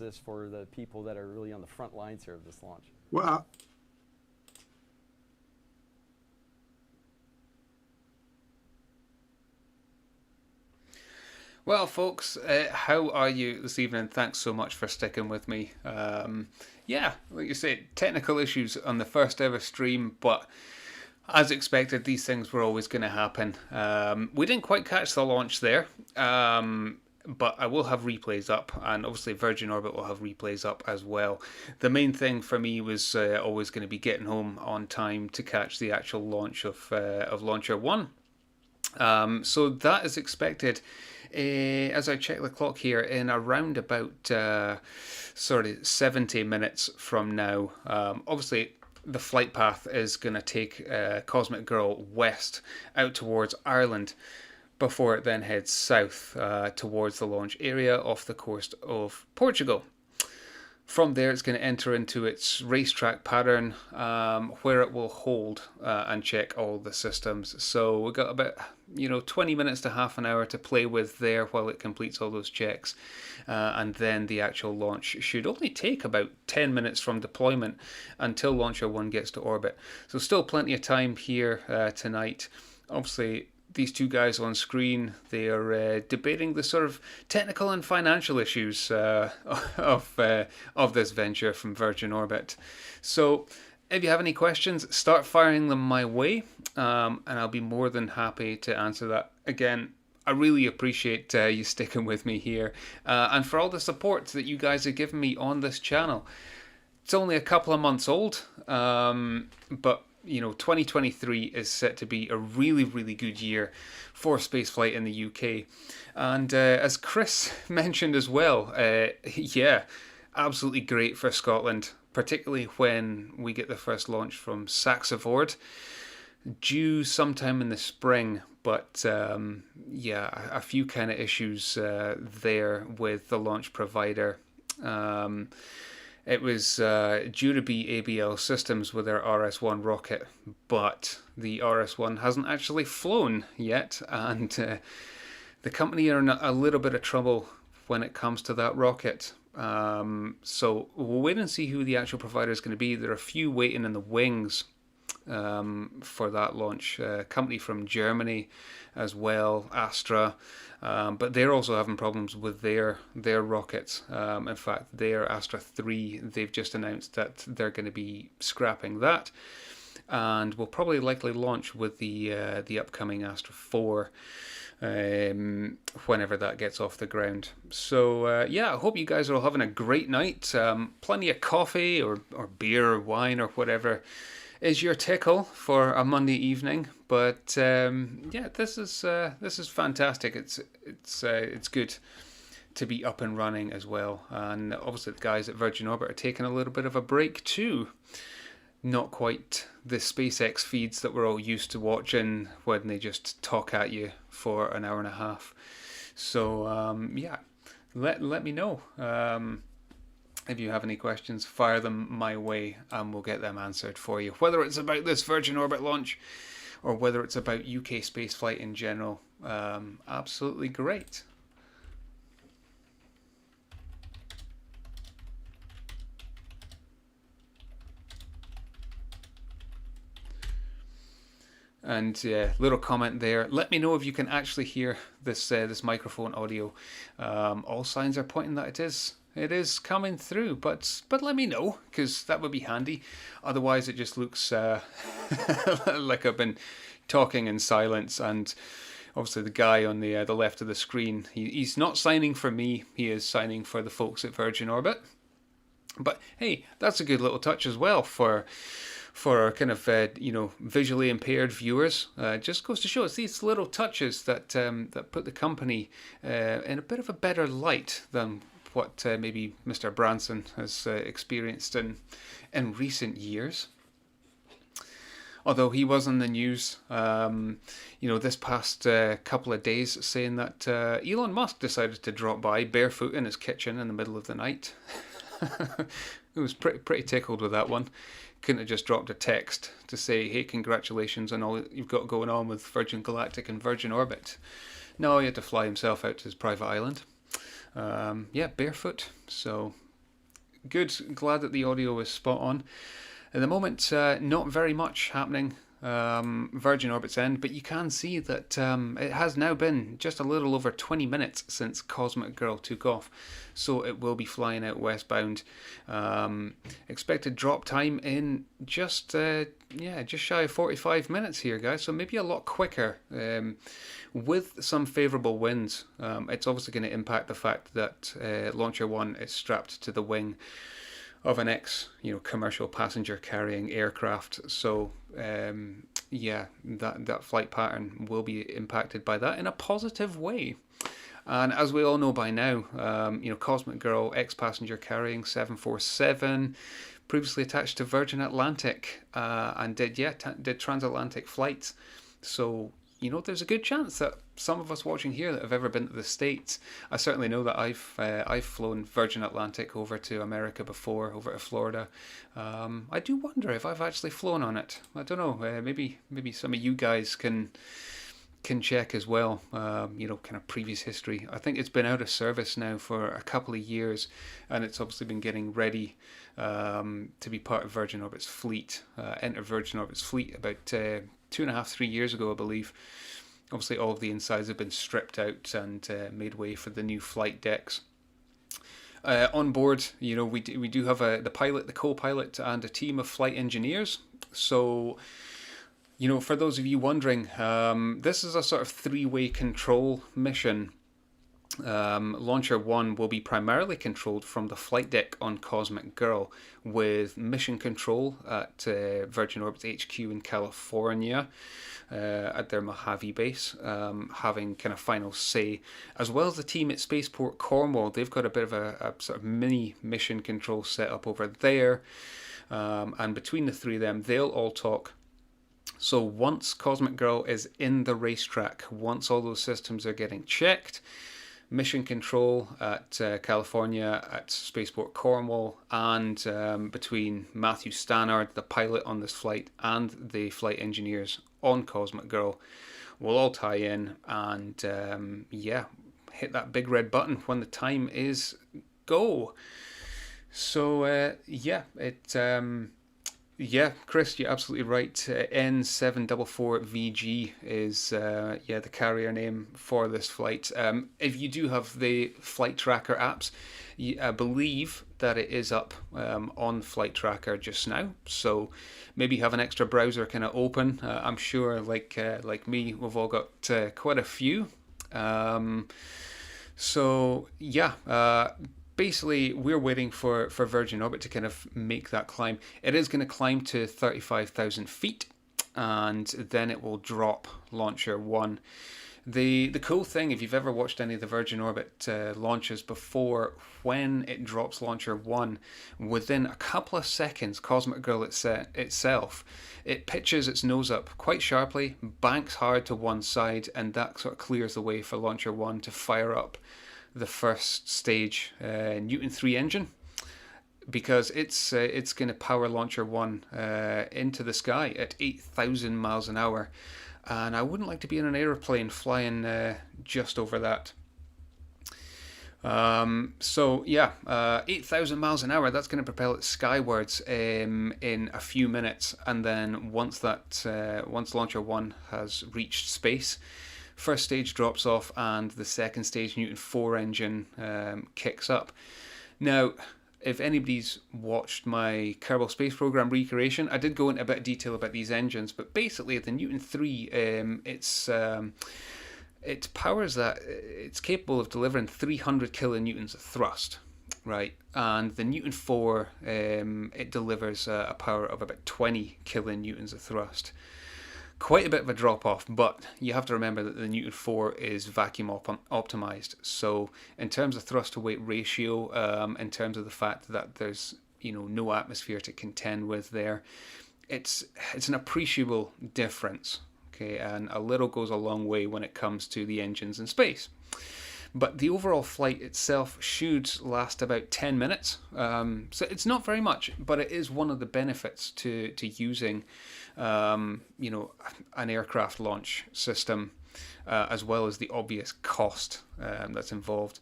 this for the people that are really on the front lines here of this launch? Well, Well, folks, how are you this evening? Thanks so much for sticking with me. Yeah, like you said, technical issues on the first ever stream, but as expected, these things were always going to happen. We didn't quite catch the launch there, but I will have replays up, and obviously Virgin Orbit will have replays up as well. The main thing for me was always going to be getting home on time to catch the actual launch of Launcher 1. So that is expected, as I check the clock here, in around about sort of 70 minutes from now. Obviously, the flight path is going to take Cosmic Girl west out towards Ireland before it then heads south towards the launch area off the coast of Portugal. From there, it's going to enter into its racetrack pattern where it will hold and check all the systems. So we've got about 20 minutes to half an hour to play with there while it completes all those checks. And then the actual launch should only take about 10 minutes from deployment until Launcher 1 gets to orbit. So still plenty of time here tonight. Obviously, these two guys on screen, they are debating the sort of technical and financial issues of this venture from Virgin Orbit. So if you have any questions, start firing them my way, and I'll be more than happy to answer that. Again, I really appreciate you sticking with me here, and for all the support that you guys have given me on this channel. It's only a couple of months old, but 2023 is set to be a really, really good year for spaceflight in the UK. And as Chris mentioned as well, yeah, absolutely great for Scotland, particularly when we get the first launch from Saxavord, due sometime in the spring. But yeah, a few kind of issues there with the launch provider. It was due to be ABL Systems with their RS-1 rocket, but the RS-1 hasn't actually flown yet, and the company are in a little bit of trouble when it comes to that rocket. So we'll wait and see who the actual provider is going to be. There are a few waiting in the wings for that launch. A company from Germany as well, Astra. But they're also having problems with their rockets. In fact, their Astra 3, they've just announced that they're going to be scrapping that, and will probably likely launch with the upcoming Astra 4 whenever that gets off the ground. So yeah, I hope you guys are all having a great night. Plenty of coffee or beer or wine or whatever is your tickle for a Monday evening. But yeah, this is fantastic. It's good to be up and running as well. And obviously the guys at Virgin Orbit are taking a little bit of a break too. Not quite the SpaceX feeds that we're all used to watching when they just talk at you for an hour and a half. So yeah, let me know. If you have any questions, fire them my way and we'll get them answered for you. Whether it's about this Virgin Orbit launch or whether it's about UK spaceflight in general, absolutely great. And yeah, little comment there. Let me know if you can actually hear this microphone audio. All signs are pointing that it is coming through, but let me know, because that would be handy. Otherwise, it just looks like I've been talking in silence. And obviously, the guy on the left of the screen, he's not signing for me. He is signing for the folks at Virgin Orbit. But hey, that's a good little touch as well for our kind of visually impaired viewers. Just goes to show it's these little touches that put the company in a bit of a better light than what maybe Mr. Branson has experienced in recent years. Although he was in the news, this past couple of days, saying that Elon Musk decided to drop by barefoot in his kitchen in the middle of the night. He was pretty tickled with that one. Couldn't have just dropped a text to say, hey, congratulations on all you've got going on with Virgin Galactic and Virgin Orbit. No, he had to fly himself out to his private island. Yeah, barefoot. So Good. Glad that the audio is spot on. At the moment, not very much happening. Virgin Orbit's end, but you can see that it has now been just a little over 20 minutes since Cosmic Girl took off, so it will be flying out westbound. Expected drop time in just shy of 45 minutes here, guys, so maybe a lot quicker. With some favourable winds, it's obviously going to impact the fact that Launcher 1 is strapped to the wing of an commercial passenger carrying aircraft. So that flight pattern will be impacted by that in a positive way. And as we all know by now, Cosmic Girl, ex-passenger carrying 747, previously attached to Virgin Atlantic, and did transatlantic flights. So there's a good chance that some of us watching here that have ever been to the States, I certainly know that I've flown Virgin Atlantic over to America before, over to Florida. I do wonder if I've actually flown on it. I don't know. Maybe some of you guys can check as well. Kind of previous history. I think it's been out of service now for a couple of years, and it's obviously been getting ready to be part of Virgin Orbit's fleet. Entered Virgin Orbit's fleet about 2.5-3 years ago, I believe. Obviously, all of the insides have been stripped out and made way for the new flight decks. On board, we do have the pilot, the co-pilot, and a team of flight engineers. So, for those of you wondering, this is a sort of three-way control mission. Launcher 1 will be primarily controlled from the flight deck on Cosmic Girl, with mission control at Virgin Orbit's HQ in California, at their Mojave base, having kind of final say, as well as the team at Spaceport Cornwall. They've got a bit of a sort of mini mission control set up over there, and between the three of them, they'll all talk. So once Cosmic Girl is in the racetrack, once all those systems are getting checked, mission control at California, at Spaceport Cornwall, and between Matthew Stannard, the pilot on this flight, and the flight engineers on Cosmic Girl, will all tie in and hit that big red button when the time is go. So Chris, you're absolutely right. N744VG is the carrier name for this flight. If you do have the flight tracker apps, I believe that it is up on Flight Tracker just now. So maybe have an extra browser kind of open. I'm sure, like me, we've all got quite a few. Basically, we're waiting for Virgin Orbit to kind of make that climb. It is going to climb to 35,000 feet, and then it will drop Launcher 1. The cool thing, if you've ever watched any of the Virgin Orbit launches before, when it drops Launcher 1, within a couple of seconds, Cosmic Girl itself, it pitches its nose up quite sharply, banks hard to one side, and that sort of clears the way for Launcher 1 to fire up the first stage Newton 3 engine, because it's going to power Launcher 1 into the sky at 8,000 miles an hour, and I wouldn't like to be in an aeroplane flying just over that. 8,000 miles an hour, that's going to propel it skywards in a few minutes, and then once Launcher 1 has reached space, first stage drops off and the second stage Newton 4 engine kicks up. Now, if anybody's watched my Kerbal Space Program recreation, I did go into a bit of detail about these engines, but basically the Newton 3, it powers that, it's capable of delivering 300 kilonewtons of thrust, right? And the Newton 4, it delivers a power of about 20 kilonewtons of thrust. Quite a bit of a drop off, but you have to remember that the Newton 4 is vacuum optimized. So in terms of thrust to weight ratio, in terms of the fact that there's no atmosphere to contend with there, it's an appreciable difference. Okay, and a little goes a long way when it comes to the engines in space. But the overall flight itself should last about 10 minutes. So it's not very much, but it is one of the benefits to using an aircraft launch system, as well as the obvious cost that's involved.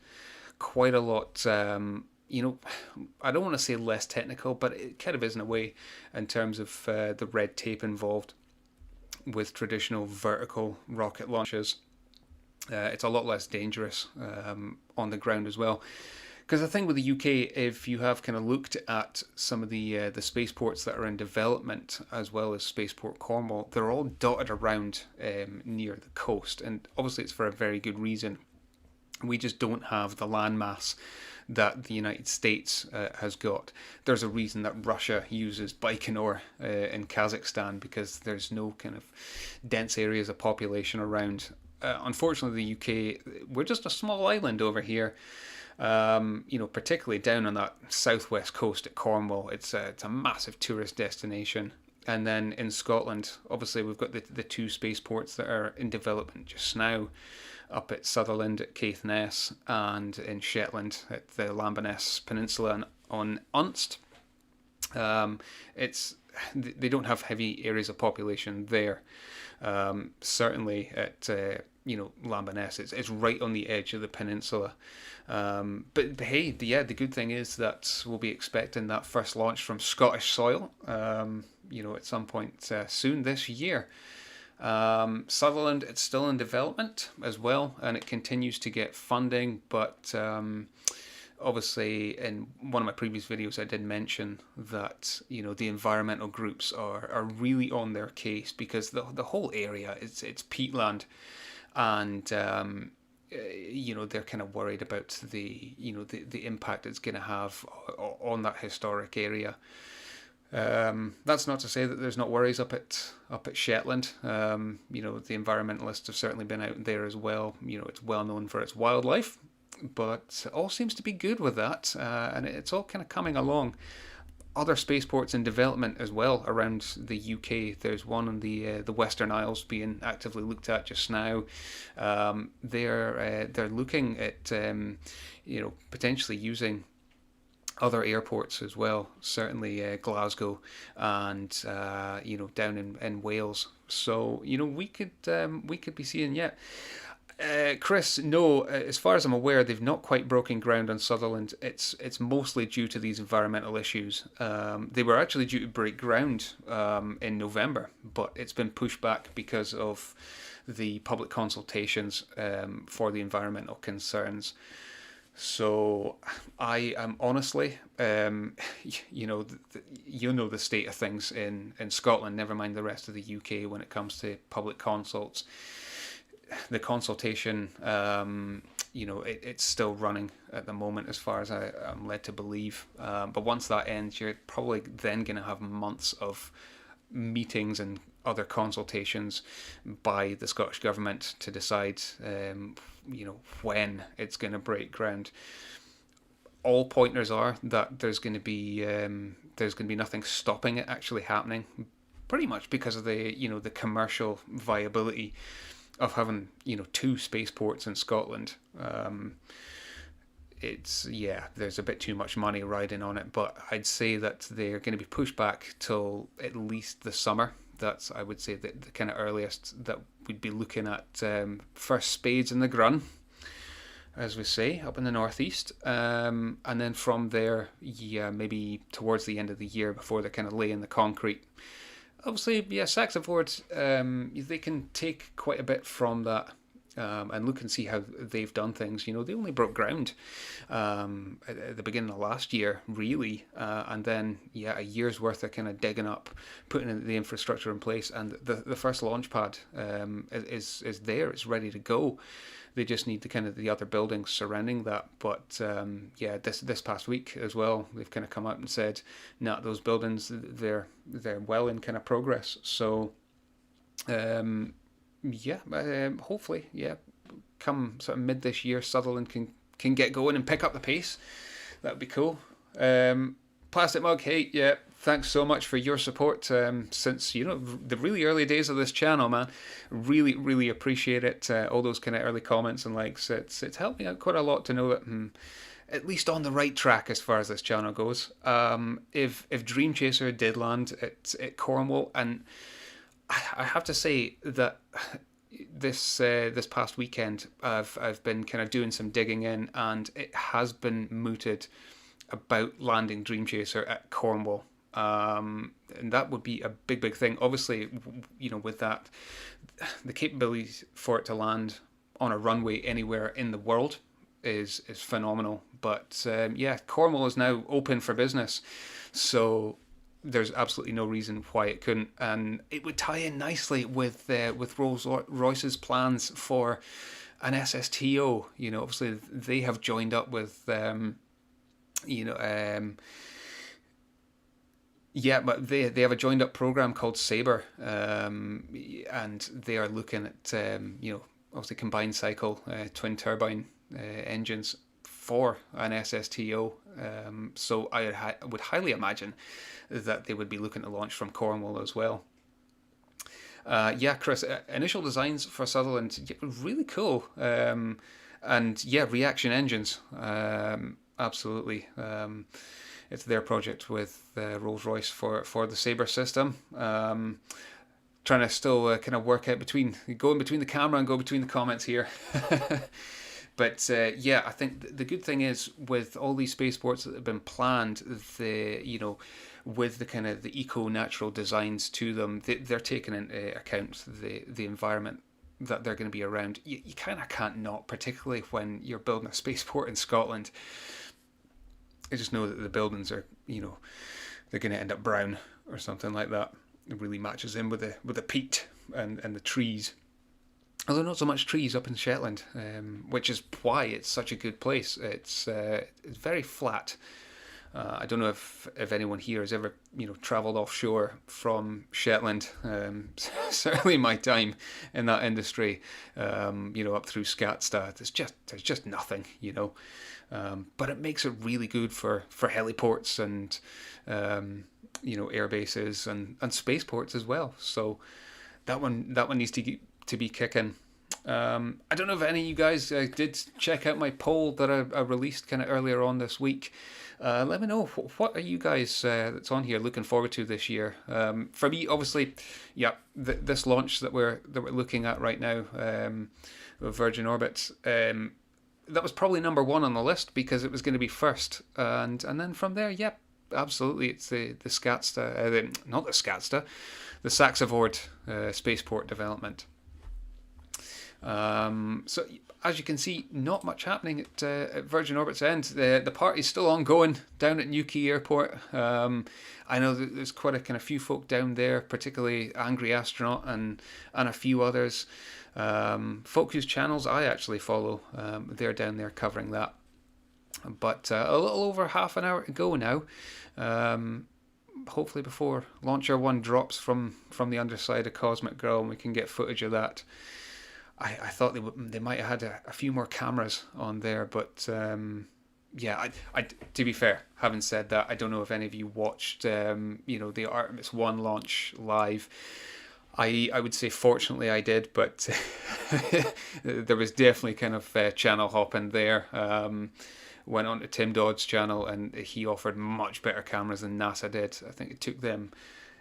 Quite a lot I don't want to say less technical, but it kind of is in a way in terms of the red tape involved with traditional vertical rocket launches. It's a lot less dangerous on the ground as well. Because I think with the UK, if you have kind of looked at some of the spaceports that are in development, as well as Spaceport Cornwall, they're all dotted around near the coast, and obviously it's for a very good reason. We just don't have the landmass that the United States has got. There's a reason that Russia uses Baikonur in Kazakhstan, because there's no kind of dense areas of population around. Unfortunately, the UK, we're just a small island over here. Particularly down on that southwest coast at Cornwall, it's a massive tourist destination. And then in Scotland, obviously we've got the two spaceports that are in development just now, up at Sutherland at Caithness, and in Shetland at the Lambeth Peninsula on Unst. They don't have heavy areas of population there. Certainly at Lambeth, it's right on the edge of the peninsula. But hey, the good thing is that we'll be expecting that first launch from Scottish soil, at some point soon this year. Sutherland, it's still in development as well, and it continues to get funding, but obviously in one of my previous videos I did mention that the environmental groups are really on their case, because the whole area it's peatland, and they're kind of worried about the impact it's going to have on that historic area. That's not to say that there's not worries up at Shetland. The environmentalists have certainly been out there as well. It's well known for its wildlife, but all seems to be good with that, and it's all kind of coming along. Other spaceports in development as well around the UK. There's one on the Western Isles being actively looked at just now. They're looking at potentially using other airports as well. Certainly Glasgow and down in Wales. So we could be seeing yet. Chris, no, as far as I'm aware, they've not quite broken ground on Sutherland. It's mostly due to these environmental issues. They were actually due to break ground in November, but it's been pushed back because of the public consultations for the environmental concerns. So I am honestly, the state of things in Scotland, never mind the rest of the UK when it comes to public consults. The consultation, it's still running at the moment as far as I'm led to believe. But once that ends, you're probably then going to have months of meetings and other consultations by the Scottish Government to decide, when it's going to break ground. All pointers are that there's going to be nothing stopping it actually happening, pretty much because of the commercial viability of having two spaceports in Scotland. There's a bit too much money riding on it, but I'd say that they're going to be pushed back till at least the summer. That's, I would say, the kind of earliest that we'd be looking at first spades in the grun, as we say, up in the northeast. And then from there, maybe towards the end of the year before they're kind of laying the concrete. Obviously, Saxiford, they can take quite a bit from that and look and see how they've done things. They only broke ground at the beginning of last year, really, and then a year's worth of kind of digging up, putting the infrastructure in place, and the first launch pad is there. It's ready to go. They just need the other buildings surrounding that. But this past week as well, they've kind of come out and said, nah, those buildings, they're well in kind of progress. So hopefully, come sort of mid this year, Sutherland can get going and pick up the pace. That would be cool. Plastic Mug, hey, thanks so much for your support since the really early days of this channel, man. Really, really appreciate it. All those kind of early comments and likes. It's helped me out quite a lot to know that at least on the right track as far as this channel goes. If Dream Chaser did land at Cornwall, and I have to say that this past weekend I've been kind of doing some digging in, and it has been mooted about landing Dream Chaser at Cornwall. And that would be a big, big thing. Obviously, with that, the capabilities for it to land on a runway anywhere in the world is phenomenal. But Cornwall is now open for business, so there's absolutely no reason why it couldn't, and it would tie in nicely with Rolls-Royce's plans for an SSTO. Obviously they have joined up with but they have a joined up program called Sabre, and they are looking at obviously combined cycle twin turbine engines for an SSTO. So I would highly imagine that they would be looking to launch from Cornwall as well. Chris, initial designs for Sutherland, really cool. Reaction engines, absolutely. It's their project with Rolls-Royce for the Sabre system. Trying to still kind of work out go in between the camera and go between the comments here. But I think the good thing is with all these spaceports that have been planned, with the kind of the eco-natural designs to them, they're taking into account the environment that they're going to be around. You kind of can't not, particularly when you're building a spaceport in Scotland. I just know that the buildings are, they're going to end up brown or something like that. It really matches in with the peat and the trees. Although not so much trees up in Shetland, which is why it's such a good place. It's very flat. I don't know if anyone here has ever travelled offshore from Shetland. Certainly my time in that industry, up through Skatstad, there's just nothing, but it makes it really good for heliports and air bases and spaceports as well. So that one needs to be kicking. I don't know if any of you guys did check out my poll that I released kind of earlier on this week. Let me know, what are you guys that's on here looking forward to this year? For me, obviously, this launch that we're looking at right now, with Virgin Orbit, that was probably number one on the list because it was going to be first, and then from there, absolutely, it's the Skatsta, not the Skatsta, the Saxavord spaceport development. So as you can see, not much happening at Virgin Orbit's end. The party's still ongoing down at Newquay Airport. I know that there's quite a kind of few folk down there, particularly Angry Astronaut and a few others. Folk whose channels I actually follow, they're down there covering that. But a little over half an hour to go now. Hopefully before Launcher 1 drops from the underside of Cosmic Girl and we can get footage of that. I thought they might have had a few more cameras on there, but to be fair, having said that, I don't know if any of you watched the Artemis 1 launch live. I would say fortunately I did, but there was definitely kind of channel hopping there. Went on to Tim Dodd's channel and he offered much better cameras than NASA did. I think it took them,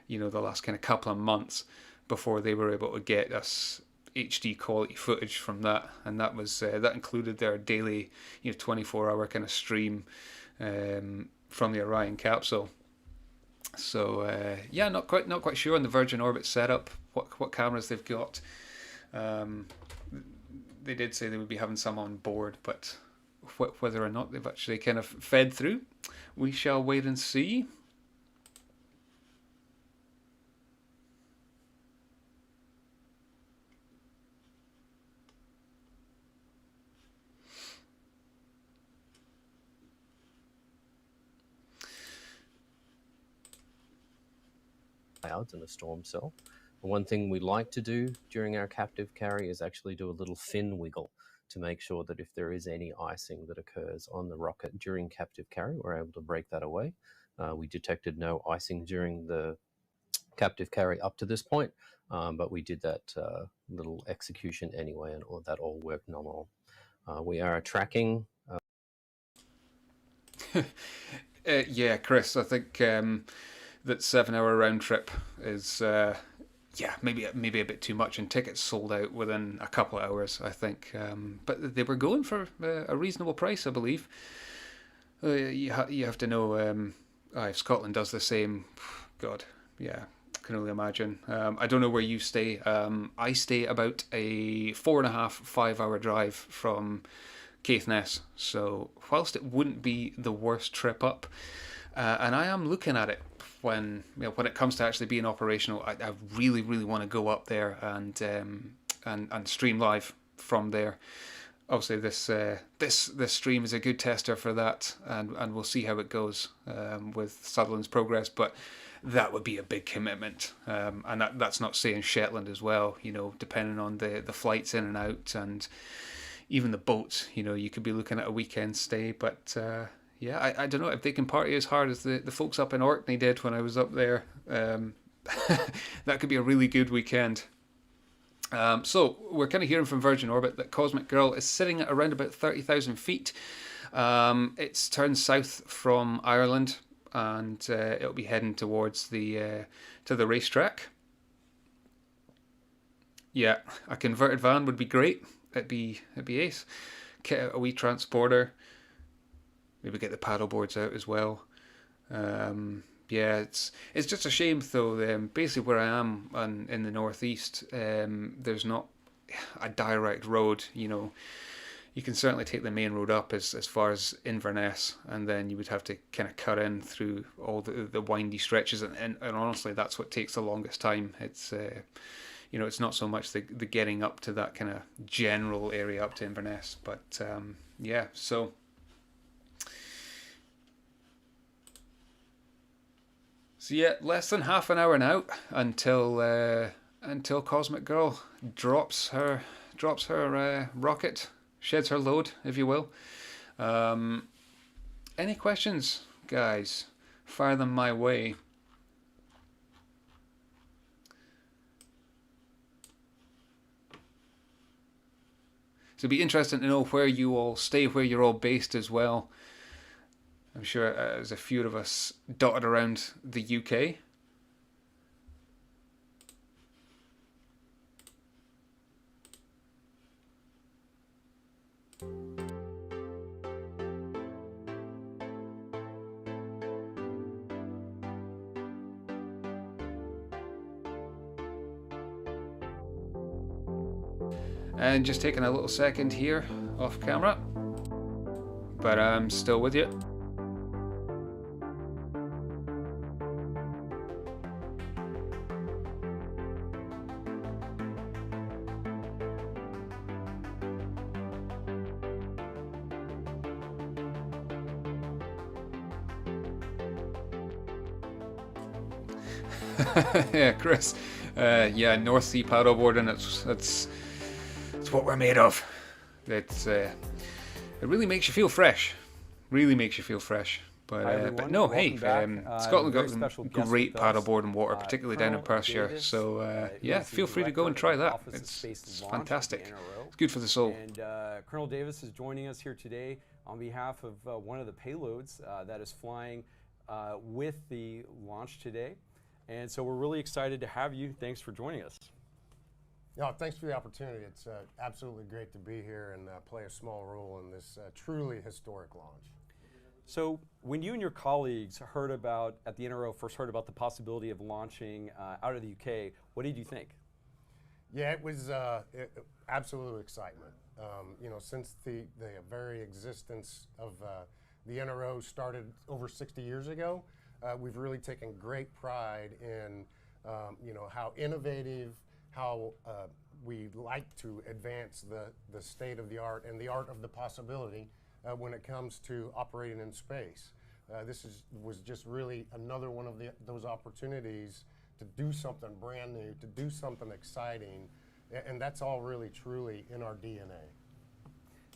the last kind of couple of months before they were able to get us HD quality footage from that, and that was that included their daily 24-hour kind of stream from the Orion capsule. So not quite sure on the Virgin Orbit setup what cameras they've got. They did say they would be having some on board, but whether or not they've actually kind of fed through, we shall wait and see. Clouds and a storm cell. One thing we like to do during our captive carry is actually do a little fin wiggle to make sure that if there is any icing that occurs on the rocket during captive carry, we're able to break that away. We detected no icing during the captive carry up to this point, but we did that little execution anyway, and that all worked nominal. We are tracking. Chris, I think that 7-hour round trip is maybe a bit too much, and tickets sold out within a couple of hours, I think. But they were going for a reasonable price, I believe. You have to know if Scotland does the same. God, yeah, can only imagine. I don't know where you stay. I stay about a 4.5 5 hour drive from Caithness, so whilst it wouldn't be the worst trip up, and I am looking at it when it comes to actually being operational, I really want to go up there and stream live from there. Obviously, this stream is a good tester for that, and we'll see how it goes with Sutherland's progress. But that would be a big commitment, and that's not saying Shetland as well. Depending on the flights in and out, and even the boats. You could be looking at a weekend stay. But yeah, I don't know if they can party as hard as the folks up in Orkney did when I was up there. That could be a really good weekend. So we're kind of hearing from Virgin Orbit that Cosmic Girl is sitting at around about 30,000 feet. It's turned south from Ireland, and it'll be heading towards to the racetrack. Yeah, a converted van would be great. It'd be ace. Kit out a wee transporter. Maybe get the paddle boards out as well. Yeah, it's just a shame though. Basically, where I am in the northeast, there's not a direct road. You can certainly take the main road up as far as Inverness, and then you would have to kind of cut in through all the windy stretches. And honestly, that's what takes the longest time. It's it's not so much the getting up to that kind of general area up to Inverness, but yeah, so. So yeah, less than half an hour now until Cosmic Girl drops her rocket, sheds her load, if you will. Any questions, guys? Fire them my way. So it'd be interesting to know where you all stay, where you're all based as well. I'm sure there's a few of us dotted around the UK. And just taking a little second here off camera, but I'm still with you. Yeah, Chris. Yeah, North Sea paddleboarding. That's what we're made of. It really makes you feel fresh. Really makes you feel fresh. But no, hey, Scotland got some great paddleboarding water, particularly down in Perthshire. So yeah, feel free to go and try that. It's fantastic. It's good for the soul. And Colonel Davis is joining us here today on behalf of one of the payloads that is flying with the launch today. And so we're really excited to have you. Thanks for joining us. No, thanks for the opportunity. It's absolutely great to be here and play a small role in this truly historic launch. So when you and your colleagues heard about, at the NRO, first heard about the possibility of launching out of the UK, what did you think? Yeah, it was absolute excitement. Since the very existence of the NRO started over 60 years ago, we've really taken great pride in how innovative, how we like to advance the state of the art and the art of the possibility when it comes to operating in space. This was just really another one of those opportunities to do something brand new, to do something exciting, and that's all really truly in our DNA.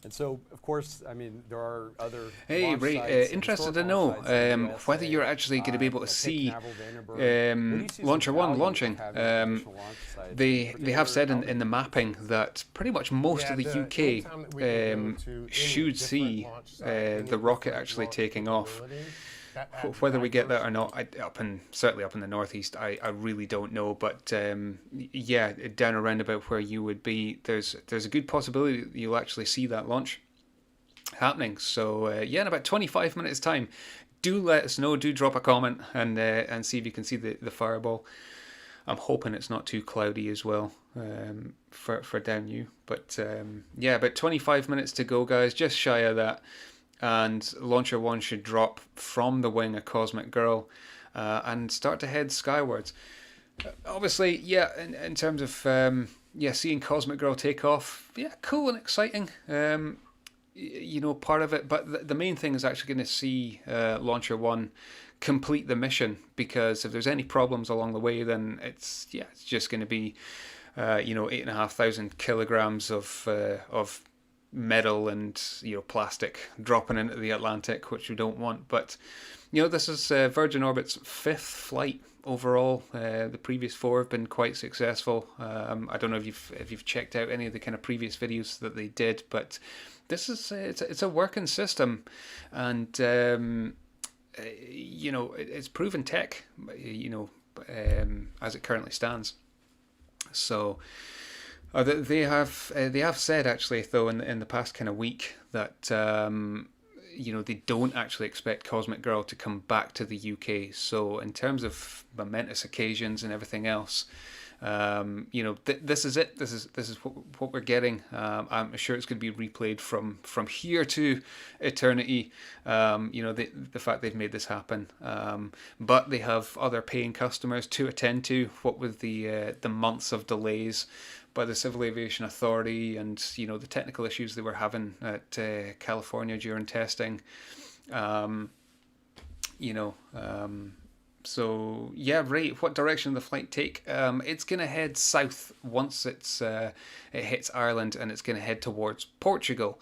And so, of course, I mean, there are other. Hey, Ray, interested to know whether you're actually going to be able to see Launcher 1 launching. They have said in the mapping that pretty much most of the UK should see the rocket actually taking off. Whether we get that or not, certainly up in the northeast, I really don't know. But yeah, down around about where you would be, there's a good possibility that you'll actually see that launch. happening. So yeah, in about 25 minutes time, do let us know. Do drop a comment and see if you can see the fireball. I'm hoping it's not too cloudy as well for down you. But yeah, about 25 minutes to go, guys. Just shy of that. And Launcher 1 should drop from the wing a Cosmic Girl and start to head skywards. Obviously, yeah, in terms of yeah, seeing Cosmic Girl take off, yeah, cool and exciting. You know, part of it, but the main thing is actually going to see Launcher 1 complete the mission, because if there's any problems along the way, then it's just going to be you know, 8,500 kilograms of metal and, you know, plastic dropping into the Atlantic, which we don't want. But you know, this is Virgin Orbit's 5th flight overall. The previous 4 have been quite successful. I don't know if you've checked out any of the kind of previous videos that they did, but this is it's a working system, and you know, it's proven tech, you know, as it currently stands. So they have said, actually, though, in the past kind of week, that you know, they don't actually expect Cosmic Girl to come back to the UK. So in terms of momentous occasions and everything else, you know, this is it. This is what we're getting. I'm sure it's going to be replayed from here to eternity. You know, the fact they've made this happen. But they have other paying customers to attend to. What with the months of delays by the Civil Aviation Authority, and you know, the technical issues they were having at California during testing. You know. So yeah, right. What direction the flight take? It's going to head south once it hits Ireland, and it's going to head towards Portugal.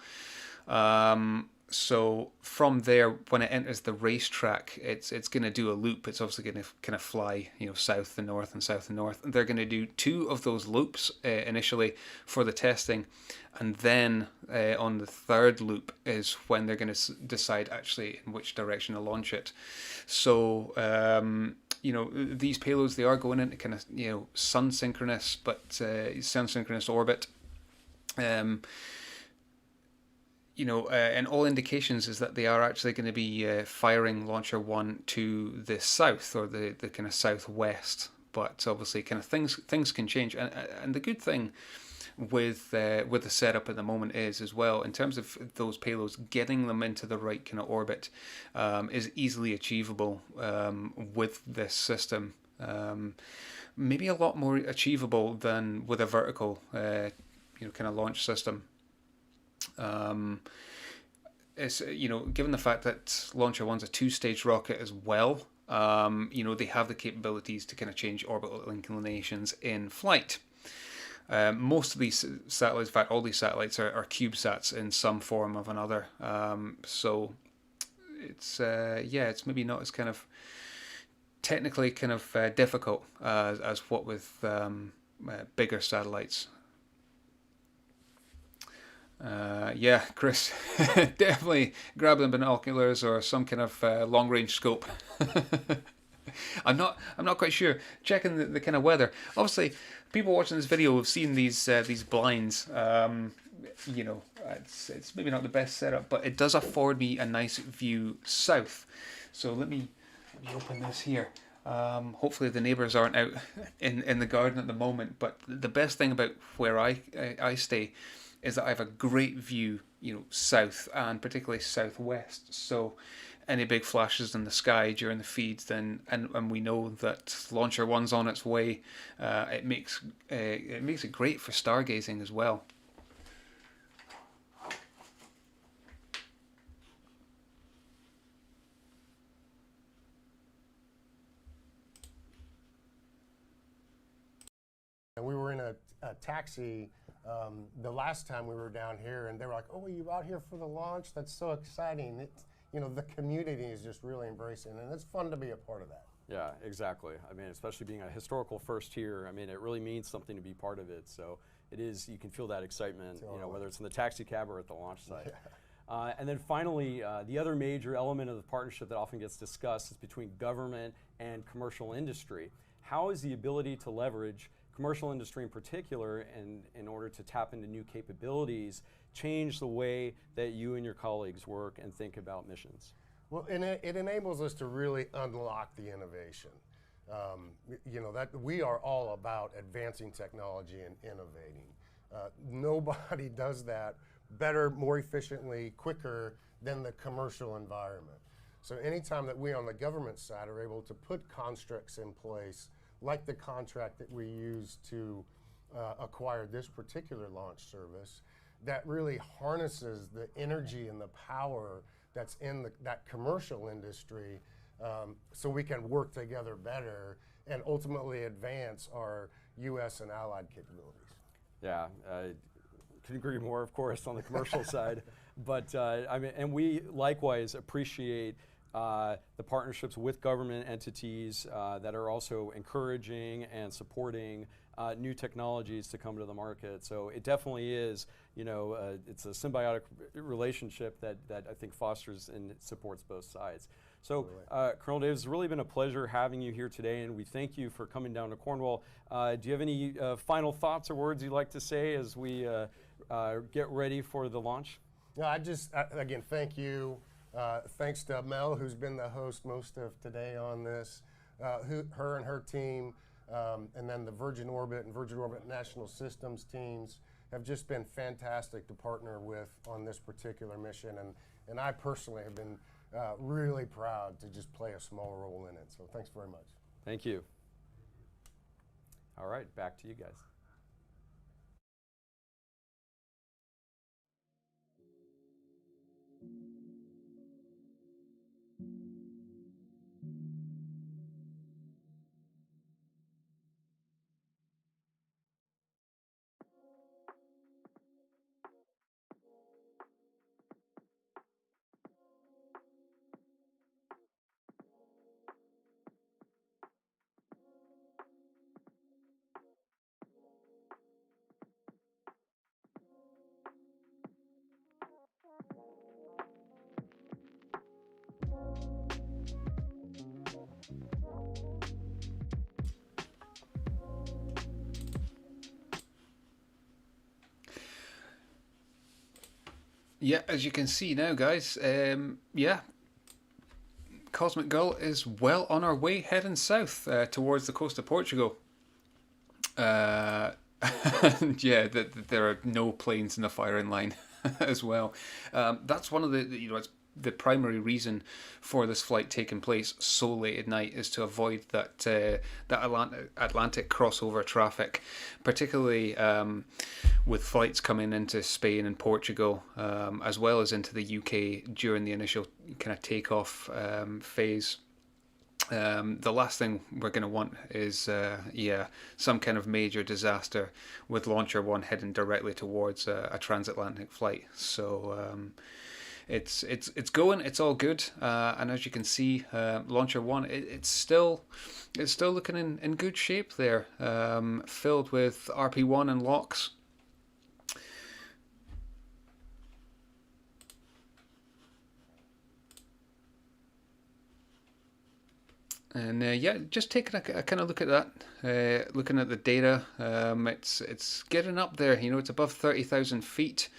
So from there, when it enters the racetrack, it's going to do a loop. It's obviously going to kind of fly, you know, south and north and south and north. And they're going to do 2 of those loops initially for the testing, and then on the 3rd loop is when they're going to decide actually in which direction to launch it. So you know, these payloads, they are going into kind of, you know, sun synchronous orbit. You know, and all indications is that they are actually going to be firing Launcher 1 to the south, or the kind of southwest. But obviously, kind of things can change. And the good thing with the setup at the moment is, as well, in terms of those payloads, getting them into the right kind of orbit is easily achievable with this system. Maybe a lot more achievable than with a vertical, you know, kind of launch system. It's, you know, given the fact that Launcher 1's a 2-stage rocket as well, you know, they have the capabilities to kind of change orbital inclinations in flight. Most of these satellites, in fact, all these satellites are CubeSats in some form of another. So it's it's maybe not as kind of technically kind of difficult as what with bigger satellites. Yeah, Chris, definitely grab them binoculars or some kind of long-range scope. I'm not quite sure. Checking the kind of weather. Obviously, people watching this video have seen these blinds. You know, it's maybe not the best setup, but it does afford me a nice view south. So let me open this here. Hopefully the neighbours aren't out in the garden at the moment. But the best thing about where I stay is that I have a great view, you know, south and particularly southwest. So any big flashes in the sky during the feeds, then and we know that Launcher 1's on its way. It makes it great for stargazing as well. And we were in a taxi the last time we were down here, and they were like, "Oh, are you out here for the launch? That's so exciting!" It's, you know, the community is just really embracing, and it's fun to be a part of that. Yeah, exactly. I mean, especially being a historical first here, I mean, it really means something to be part of it. So it is, you can feel that excitement, you know, whether it's in the taxi cab or at the launch site. Yeah. And then finally, the other major element of the partnership that often gets discussed is between government and commercial industry. How is the ability to leverage commercial industry in particular, and in order to tap into new capabilities, change the way that you and your colleagues work and think about missions? Well, and it enables us to really unlock the innovation. That we are all about advancing technology and innovating. Nobody does that better, more efficiently, quicker than the commercial environment. So anytime that we on the government side are able to put constructs in place, like the contract that we used to acquire this particular launch service, that really harnesses the energy and the power that's in that commercial industry, so we can work together better and ultimately advance our U.S. and allied capabilities. Yeah, I couldn't agree more, of course, on the commercial side. But and we likewise appreciate the partnerships with government entities that are also encouraging and supporting new technologies to come to the market. So it definitely is, it's a symbiotic relationship that I think fosters and supports both sides. So Colonel Davis, it's really been a pleasure having you here today, and we thank you for coming down to Cornwall. Do you have any final thoughts or words you'd like to say as we get ready for the launch? No, again, thank you. Thanks to Mel, who's been the host most of today on this, her and her team, and then the Virgin Orbit and Virgin Orbit National Systems teams have just been fantastic to partner with on this particular mission. And I personally have been really proud to just play a small role in it. So thanks very much. Thank you. All right, back to you guys. Yeah, as you can see now, guys, Cosmic Gull is well on our way heading south towards the coast of Portugal. And there are no planes in the firing line as well. That's one of it's the primary reason for this flight taking place so late at night, is to avoid that Atlantic crossover traffic, particularly with flights coming into Spain and Portugal, as well as into the UK during the initial kind of takeoff phase. The last thing we're going to want is some kind of major disaster with Launcher 1 heading directly towards a transatlantic flight. So it's going, it's all good, and as you can see, Launcher 1 it's still looking in good shape there, filled with RP1 and LOX. And just taking a kind of look at that, looking at the data, it's getting up there. It's above 30,000 feet.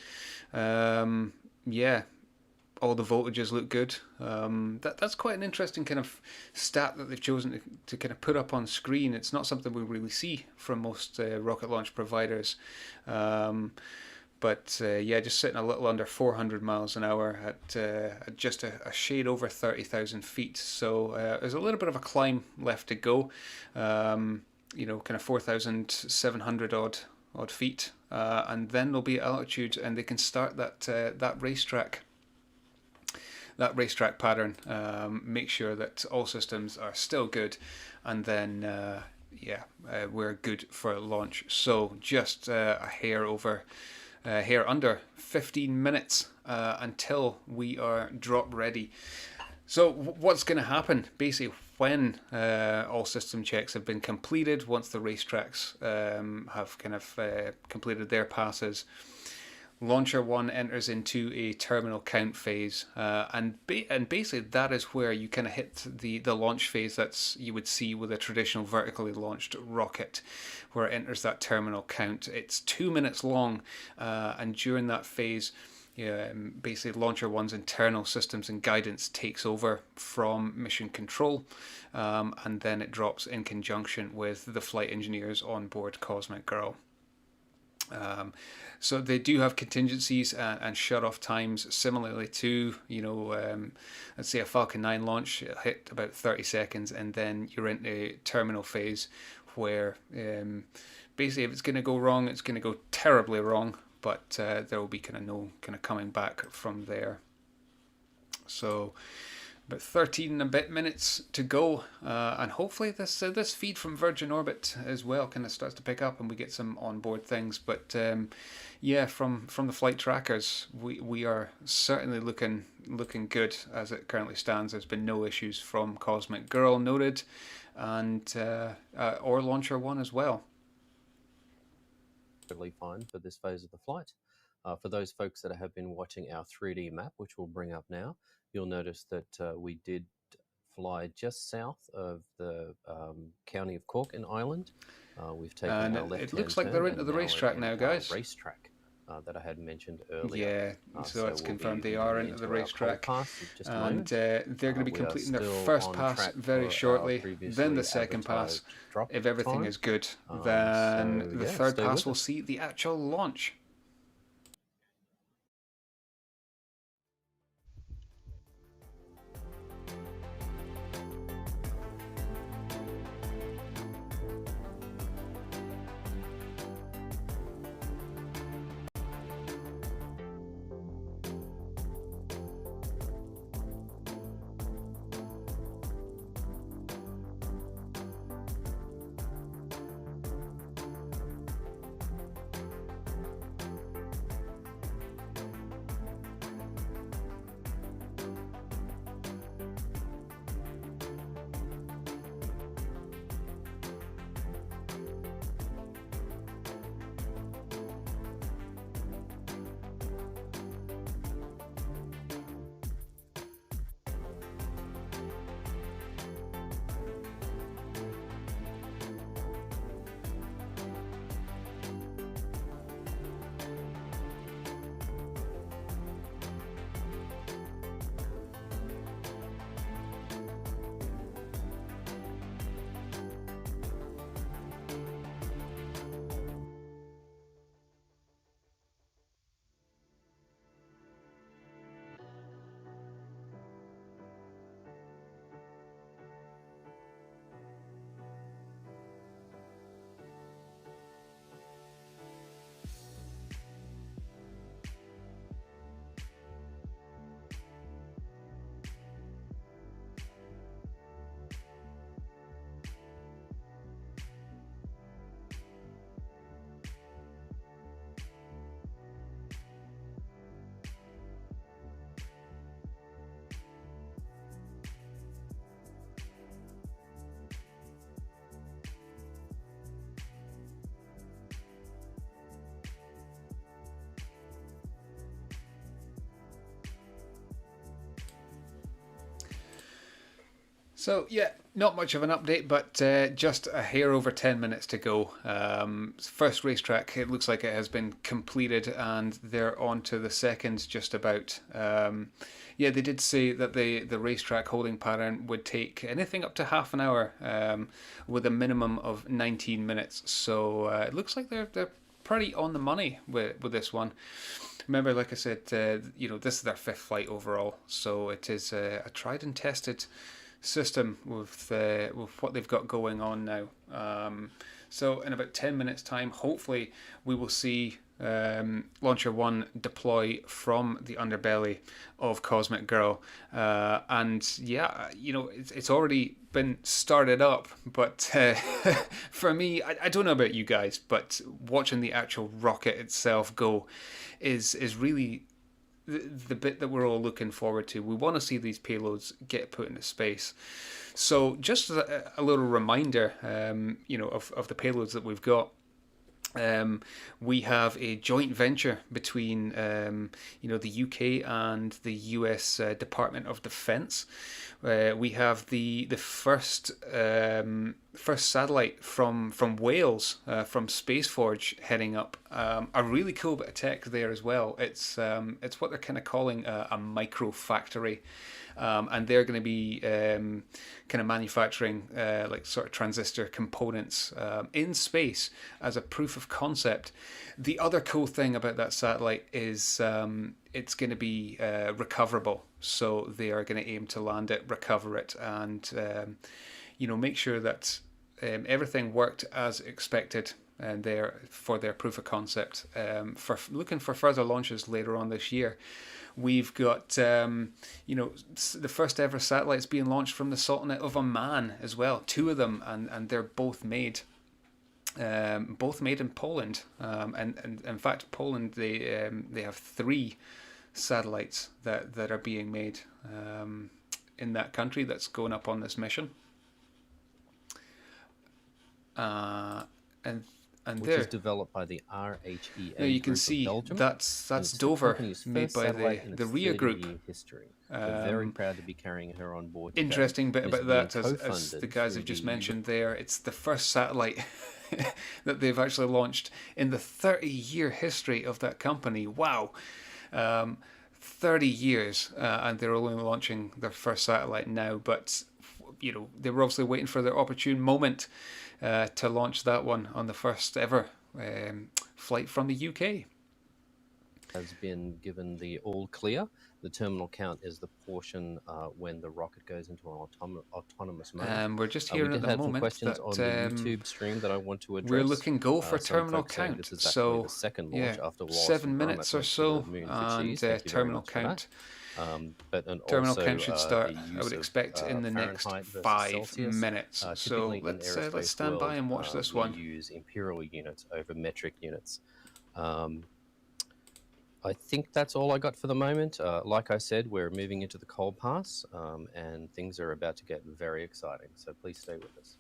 All the voltages look good. That's quite an interesting kind of stat that they've chosen to kind of put up on screen. It's not something we really see from most rocket launch providers. But just sitting a little under 400 miles an hour at just a shade over 30,000 feet. So there's a little bit of a climb left to go. Kind of 4,700 odd feet, and then they'll be at altitude, and they can start that racetrack. That racetrack pattern. Make sure that all systems are still good, and then we're good for launch. So just a hair under 15 minutes until we are drop ready. So what's going to happen basically when all system checks have been completed, once the racetracks have kind of completed their passes? Launcher 1 enters into a terminal count phase, and basically that is where you kind of hit the launch phase that's you would see with a traditional vertically launched rocket, where it enters that terminal count. It's 2 minutes long, and during that phase, basically Launcher 1's internal systems and guidance takes over from mission control, and then it drops in conjunction with the flight engineers on board Cosmic Girl. So they do have contingencies and shut-off times similarly to, let's say a Falcon 9 launch. It'll hit about 30 seconds, and then you're into terminal phase where basically if it's going to go wrong, it's going to go terribly wrong, but there will be no coming back from there. So about 13 and a bit minutes to go, and hopefully this feed from Virgin Orbit as well kind of starts to pick up and we get some onboard things. But from the flight trackers, we are certainly looking good as it currently stands. There's been no issues from Cosmic Girl noted, and or Launcher 1 as well. Totally fine for this phase of the flight. For those folks that have been watching our 3D map, which we'll bring up now, you'll notice that we did fly just south of the county of Cork in Ireland. We've taken our left-hand turn. It looks like they're into the racetrack now, guys. Racetrack that I had mentioned earlier. Yeah, so it's confirmed they are into the racetrack. And they're going to be completing their still first on pass track very for shortly, our then the second pass. previously advertised If everything drop is good, time. then So, the yeah, third stay pass with will us. see the actual launch. So yeah, not much of an update, but just a hair over 10 minutes to go. First racetrack, it looks like it has been completed, and they're on to the second just about. Yeah, they did say that the racetrack holding pattern would take anything up to half an hour, with a minimum of 19 minutes. So it looks like they're pretty on the money with this one. Remember, like I said, this is their fifth flight overall, so it is a tried and tested system with what they've got going on now. So in about 10 minutes time, hopefully we will see Launcher 1 deploy from the underbelly of Cosmic Girl. And yeah, it's already been started up, but for me, I don't know about you guys, but watching the actual rocket itself go is really the bit that we're all looking forward to. We want to see these payloads get put into space. So just as a little reminder, of the payloads that we've got. We have a joint venture between the UK and the US Department of Defence. We have the first satellite from Wales, from Spaceforge, heading up. A really cool bit of tech there as well. It's what they're kind of calling a micro factory. And they're going to be kind of manufacturing like sort of transistor components in space as a proof of concept. The other cool thing about that satellite is it's going to be recoverable. So they are going to aim to land it, recover it, and make sure that everything worked as expected. And there for their proof of concept, for looking for further launches later on this year. We've got, the first ever satellites being launched from the Sultanate of Oman as well. 2 of them, and they're both made in Poland. And in fact, Poland, they have 3 satellites that are being made in that country that's going up on this mission. And which is developed by the RHEA. Now you can see that's Dover, made by the RIA Group. History. We're very proud to be carrying her on board today. Interesting bit about that, as the guys have just mentioned there, it's the first satellite that they've actually launched in the 30-year history of that company. Wow. 30 years, and they're only launching their first satellite now, but they were obviously waiting for their opportune moment to launch that one on the first ever flight from the UK. Has been given the all clear. The terminal count is the portion when the rocket goes into an autonomous mode. We're just hearing at the moment questions on the YouTube stream that I want to address. We're looking go for terminal count. This is actually the second launch after 7 minutes or so, and terminal count. Terminal count should start, I would expect, in the next 5 minutes. So let's stand by and watch this one. We use imperial units over metric units. I think that's all I got for the moment. Like I said, we're moving into the cold pass, and things are about to get very exciting. So please stay with us.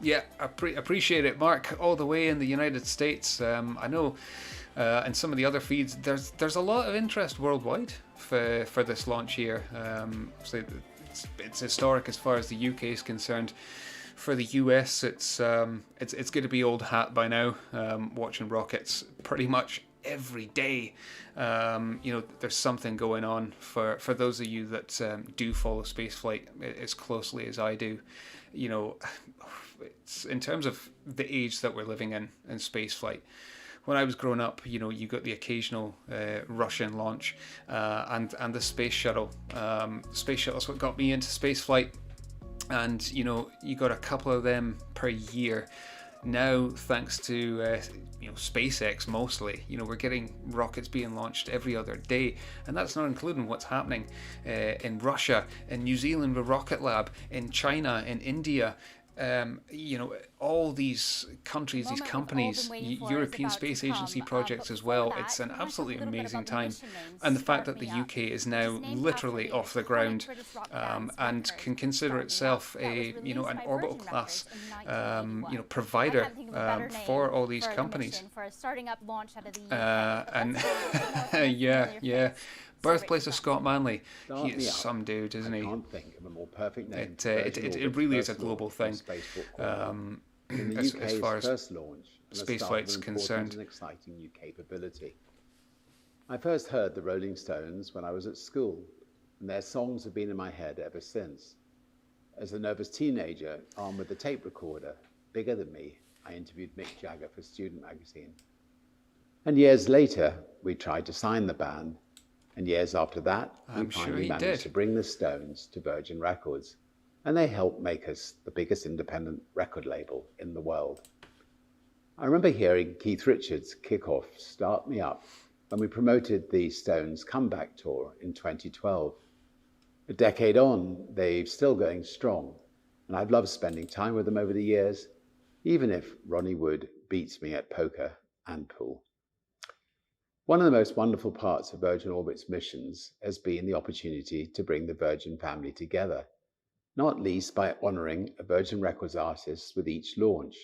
Yeah, appreciate it, Mark. All the way in the United States. I know, and some of the other feeds, there's a lot of interest worldwide for this launch here. So it's historic as far as the UK is concerned. For the US, it's going to be old hat by now. Watching rockets pretty much every day. There's something going on for those of you that do follow spaceflight as closely as I do. It's in terms of the age that we're living in spaceflight. When I was growing up, you got the occasional Russian launch and the space shuttle. Space shuttle's what got me into spaceflight, and you got a couple of them per year. Now, thanks to SpaceX mostly, we're getting rockets being launched every other day, and that's not including what's happening in Russia, in New Zealand with Rocket Lab, in China, in India. All these countries, these companies, European Space Agency projects as well. It's an absolutely amazing time, and the fact that the UK is now literally off the ground and can consider itself an orbital class provider for all these companies. And yeah. Birthplace of Scott Manley. He is some dude, isn't he? I can't think of a more perfect name. It really is a global thing. As far as first launch, spaceflight's concerned. An exciting new capability. I first heard the Rolling Stones when I was at school, and their songs have been in my head ever since. As a nervous teenager, armed with a tape recorder bigger than me, I interviewed Mick Jagger for Student Magazine. And years later, we tried to sign the band. And years after that, we finally managed to bring the Stones to Virgin Records, and they helped make us the biggest independent record label in the world. I remember hearing Keith Richards kick off Start Me Up when we promoted the Stones comeback tour in 2012. A decade on, they're still going strong, and I've loved spending time with them over the years, even if Ronnie Wood beats me at poker and pool. One of the most wonderful parts of Virgin Orbit's missions has been the opportunity to bring the Virgin family together, not least by honouring a Virgin Records artist with each launch.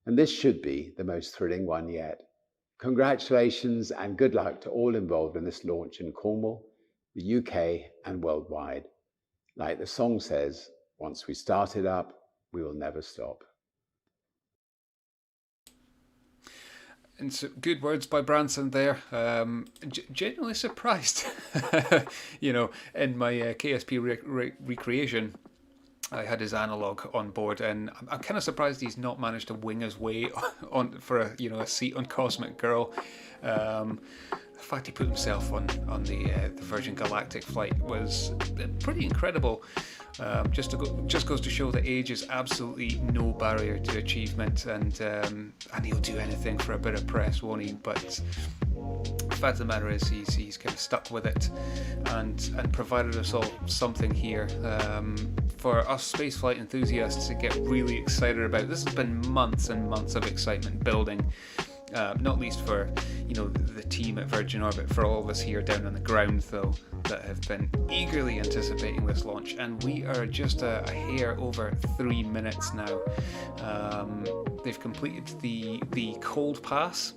And this should be the most thrilling one yet. Congratulations and good luck to all involved in this launch in Cornwall, the UK and worldwide. Like the song says, once we start it up, we will never stop. And so, good words by Branson there. Genuinely surprised. In my KSP recreation, I had his analog on board, and I'm kind of surprised he's not managed to wing his way on for a seat on Cosmic Girl. The fact he put himself on the Virgin Galactic flight was pretty incredible. Just goes to show that age is absolutely no barrier to achievement, and he'll do anything for a bit of press, won't he? But the fact of the matter is, he's kind of stuck with it, and provided us all something here for us spaceflight enthusiasts to get really excited about. This has been months and months of excitement building. Not least for the team at Virgin Orbit, for all of us here down on the ground though, that have been eagerly anticipating this launch, and we are just a hair over 3 minutes now. They've completed the cold pass,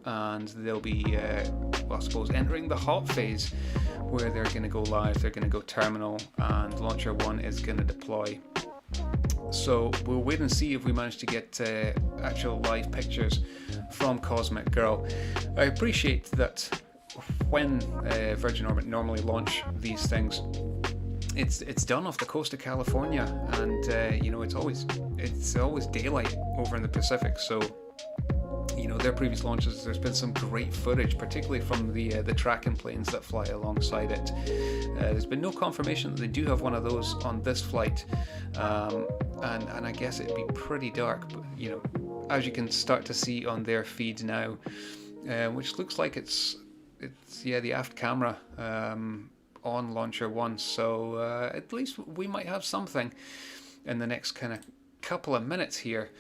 and they'll be I suppose entering the hot phase, where they're going to go live, they're going to go terminal, and Launcher 1 is going to deploy. So we'll wait and see if we manage to get actual live pictures from Cosmic Girl. I appreciate that when Virgin Orbit normally launch these things, it's done off the coast of California, and it's always daylight over in the Pacific. So their previous launches, there's been some great footage, particularly from the tracking planes that fly alongside it. There's been no confirmation that they do have one of those on this flight, and I guess it'd be pretty dark, but as you can start to see on their feed now, which looks like it's the aft camera on Launcher 1. So at least we might have something in the next kind of couple of minutes here.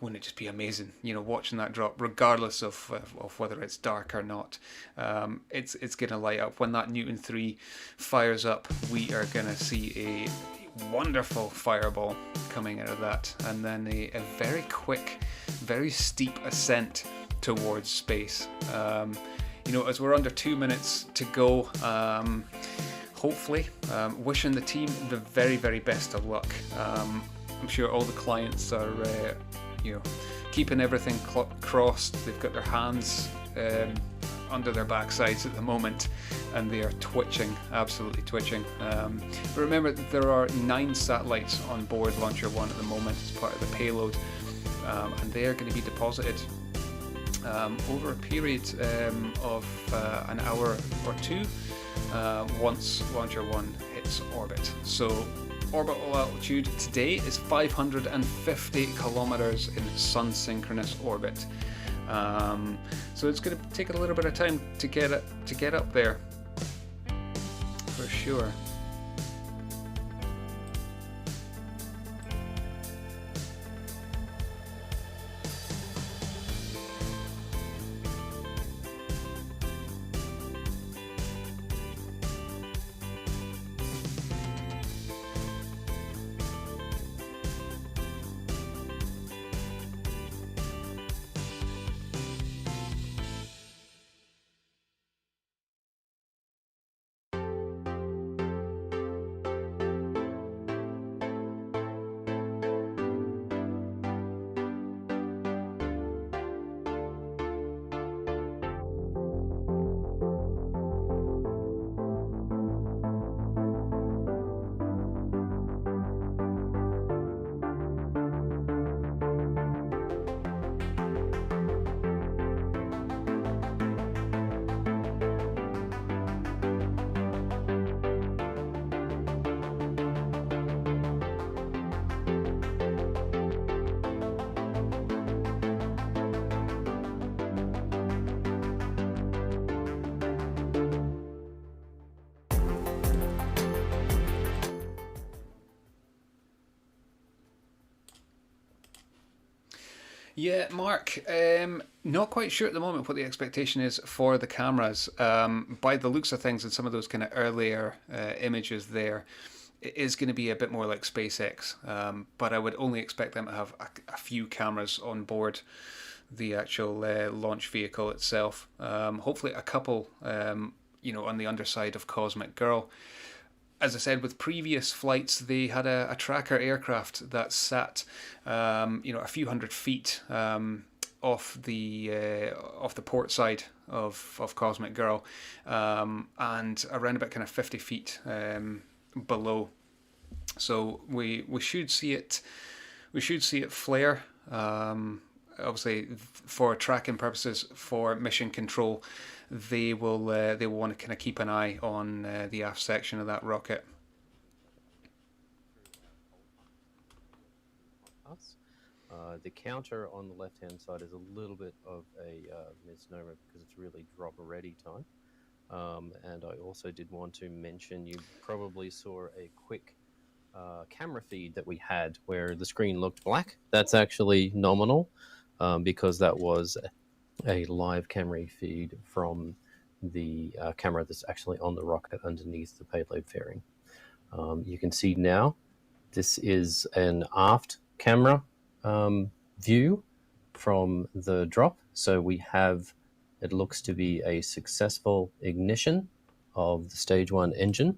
Wouldn't it just be amazing, watching that drop, regardless of whether it's dark or not? It's going to light up. When that Newton 3 fires up, we are going to see a wonderful fireball coming out of that, and then a very quick, very steep ascent towards space. As we're under 2 minutes to go, hopefully, wishing the team the very, very best of luck. I'm sure all the clients are, keeping everything crossed. They've got their hands under their backsides at the moment, and they are twitching, absolutely twitching. But remember that there are 9 satellites on board Launcher 1 at the moment as part of the payload, and they are going to be deposited over a period of an hour or two once Launcher 1 hits orbit. So orbital altitude today is 550 kilometers in sun-synchronous orbit. So it's going to take a little bit of time to get up there, for sure. Yeah, Mark, not quite sure at the moment what the expectation is for the cameras. By the looks of things and some of those kind of earlier images there, it is going to be a bit more like SpaceX, but I would only expect them to have a few cameras on board the actual launch vehicle itself. Hopefully a couple, on the underside of Cosmic Girl. As I said, with previous flights, they had a tracker aircraft that sat, a few hundred feet off the port side of Cosmic Girl, and around about kind of 50 feet below. So we should see it. We should see it flare. Obviously, for tracking purposes, for mission control, they will want to kind of keep an eye on the aft section of that rocket. The counter on the left-hand side is a little bit of a misnomer because it's really drop-ready time. And I also did want to mention, you probably saw a quick camera feed that we had where the screen looked black. That's actually nominal because that was a live camera feed from the camera that's actually on the rocket underneath the payload fairing. You can see now this is an aft camera view from the drop. So we have, it looks to be a successful ignition of the stage 1 engine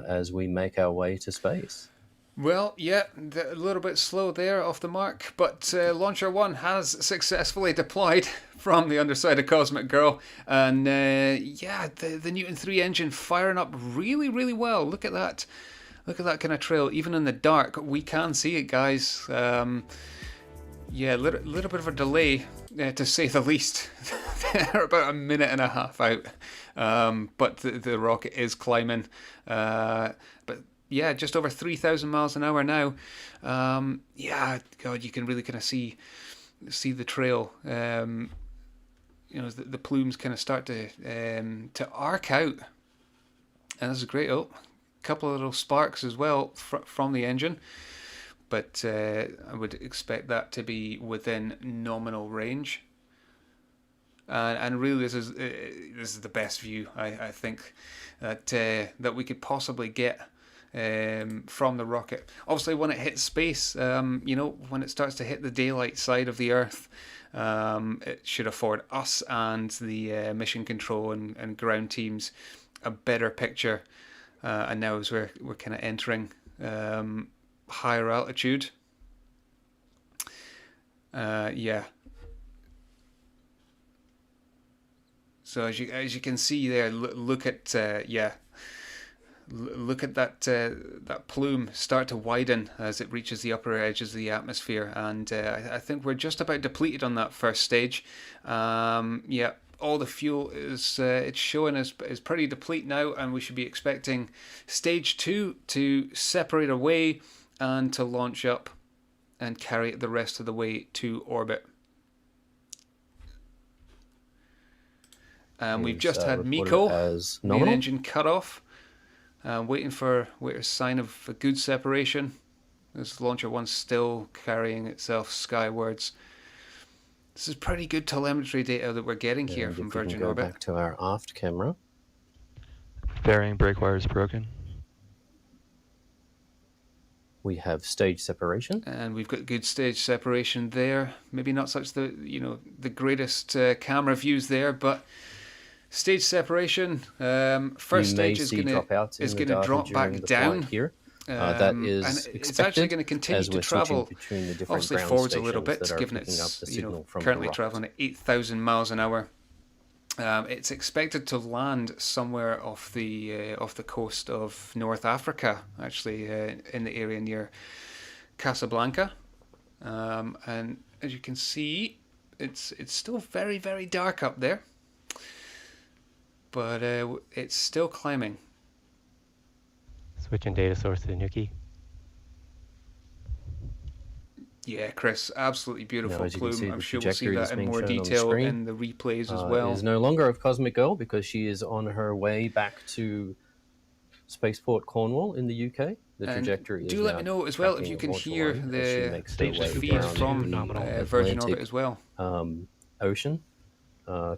as we make our way to space. Well, yeah, a little bit slow there off the mark, but Launcher 1 has successfully deployed from the underside of Cosmic Girl, and the Newton 3 engine firing up really, really well. Look at that. Look at that kind of trail. Even in the dark, we can see it, guys. A little bit of a delay, to say the least. They're about a minute and a half out, but the rocket is climbing. Yeah, just over 3,000 miles an hour now. God, you can really kind of see the trail. The plumes kind of start to arc out, and this is great. Oh, a couple of little sparks as well from the engine, but I would expect that to be within nominal range. And really, this is the best view I think that we could possibly get. From the rocket. Obviously, when it hits space, when it starts to hit the daylight side of the Earth, it should afford us and the mission control and ground teams a better picture. And now as we're kind of entering higher altitude, So as you can see there, look at Look at that plume start to widen as it reaches the upper edges of the atmosphere, and I think we're just about depleted on that first stage. All the fuel is it's showing is pretty deplete now, and we should be expecting stage 2 to separate away and to launch up and carry it the rest of the way to orbit. And we've just had MECO, main engine cut off. Waiting for a sign of a good separation. This Launcher 1's still carrying itself skywards. This is pretty good telemetry data that we're getting here from Virgin Orbit. Back to our aft camera. Fairing brake wire is broken. We have stage separation, and we've got good stage separation there. Maybe not such the greatest camera views there, but stage separation. First stage is going to drop back down here. That is and it's actually going to continue to travel, obviously forwards a little bit, given it's currently traveling at 8,000 miles an hour. It's expected to land somewhere off the coast of North Africa, actually in the area near Casablanca, and as you can see, it's still very, very dark up there. But it's still climbing. Switching data source to Nuki. Yeah, Chris, absolutely beautiful plume. I'm sure we'll see that in more shown detail in the replays as well. Is no longer of Cosmic Girl because she is on her way back to Spaceport Cornwall in the UK. The And trajectory is do let now me know as well if tracking you can Launcher hear 1 as she the makes her way feed down from the Virgin Atlantic, Orbit as well. Ocean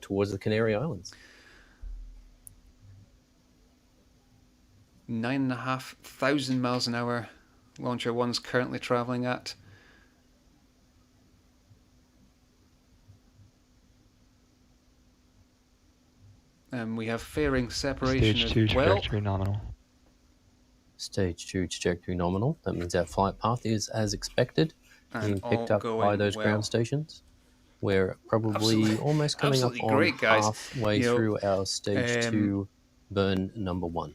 towards the Canary Islands. 9,500 miles an hour Launcher 1's currently travelling at. And we have fairing separation Stage 2 as well. trajectory nominal. Stage 2 trajectory nominal. That means our flight path is as expected, being And picked all up by going those well. ground stations. We're probably almost coming up absolutely on great, guys. halfway You know, through our stage 2 burn number 1.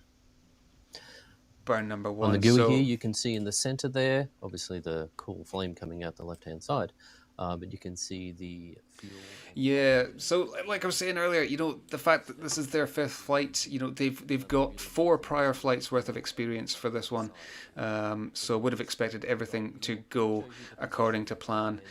Burn number 1. On the GUI so, here, you can see in the center there, obviously the cool flame coming out the left-hand side, but you can see the fuel. Yeah, so like I was saying earlier, you know, the fact that this is their 5th flight, you know, they've got 4 prior flights worth of experience for this one, so would have expected everything to go according to plan.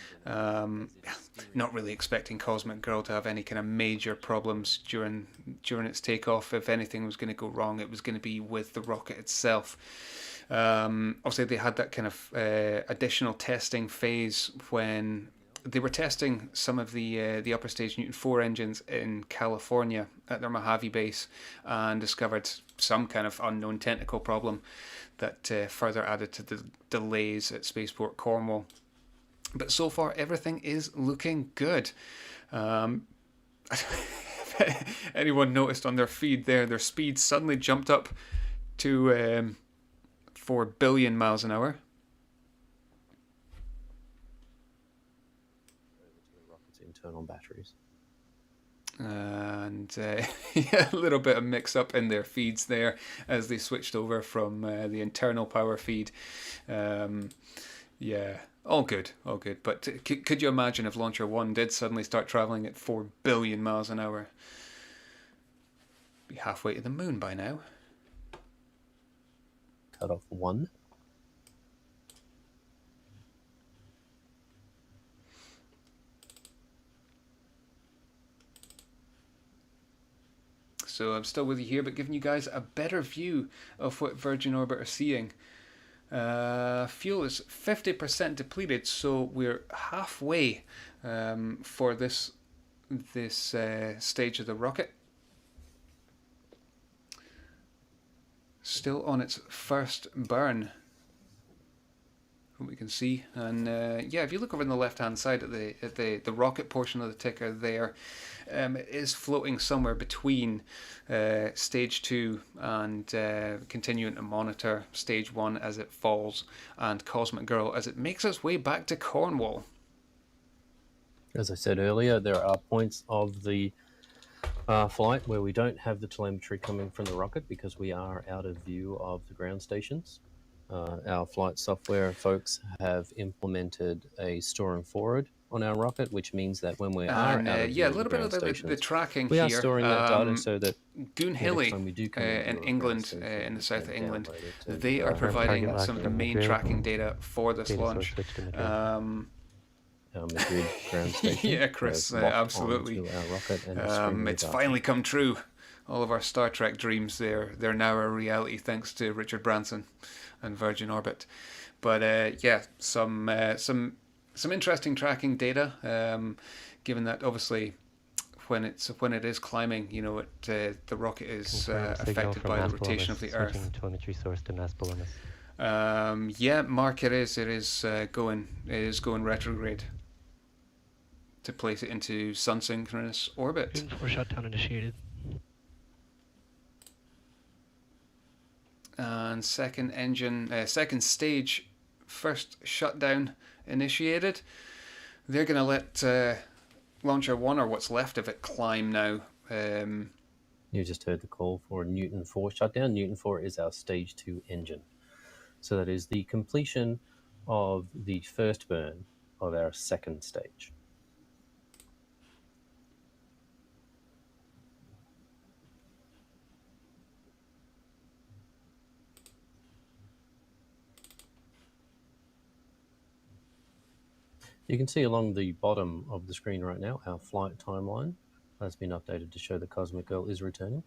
Not really expecting Cosmic Girl to have any kind of major problems during its takeoff. If anything was going to go wrong, it was going to be with the rocket itself. Obviously, they had that kind of additional testing phase when they were testing some of the upper stage Newton 4 engines in California at their Mojave base and discovered some kind of unknown technical problem that further added to the delays at Spaceport Cornwall. But so far, everything is looking good. Anyone noticed on their feed there, their speed suddenly jumped up to 4 billion miles an hour. Internal batteries. And yeah, a little bit of mix up in their feeds there as they switched over from the internal power feed. Yeah, all good. But could you imagine if Launcher 1 did suddenly start traveling at 4 billion miles an hour? Be halfway to the moon by now. Cut off 1. So I'm still with you here, but giving you guys a better view of what Virgin Orbit are seeing. Fuel is 50% depleted, so we're halfway for this stage of the rocket. Still on its first burn, what we can see, and yeah, if you look over on the left-hand side at the rocket portion of the ticker there, it is floating somewhere between stage 2 and continuing to monitor stage 1 as it falls, and Cosmic Girl as it makes its way back to Cornwall. As I said earlier, there are points of the flight where we don't have the telemetry coming from the rocket because we are out of view of the ground stations. Our flight software folks have implemented a store and forward on our rocket, which means that when we are out of yeah, a view little of bit the of ground the stations, tracking we here. are storing that data so that Goonhilly time we do come into in a ground England, station, in the we south of can England, download it and, they are providing target some of the left main Madrid. tracking data for this Data source launch. switch to Madrid. Madrid ground station. Yeah, Chris, has locked absolutely. onto our rocket and is streaming It's the finally come true. All of our Star Trek dreams, they're now a reality thanks to Richard Branson and Virgin Orbit. But yeah, some interesting tracking data. Given that obviously when it is climbing, you know, the rocket is affected by the rotation of the Earth. Switching telemetry source to mass balloonist. Yeah, Mark, it is going retrograde to place it into sun-synchronous orbit. Newton 4 shutdown initiated. And second stage, first shutdown initiated. They're going to let Launcher 1, or what's left of it, climb now. You just heard the call for Newton 4 shutdown. Newton 4 is our stage 2 engine. So that is the completion of the first burn of our second stage. You can see along the bottom of the screen right now, our flight timeline has been updated to show the Cosmic Girl is returning,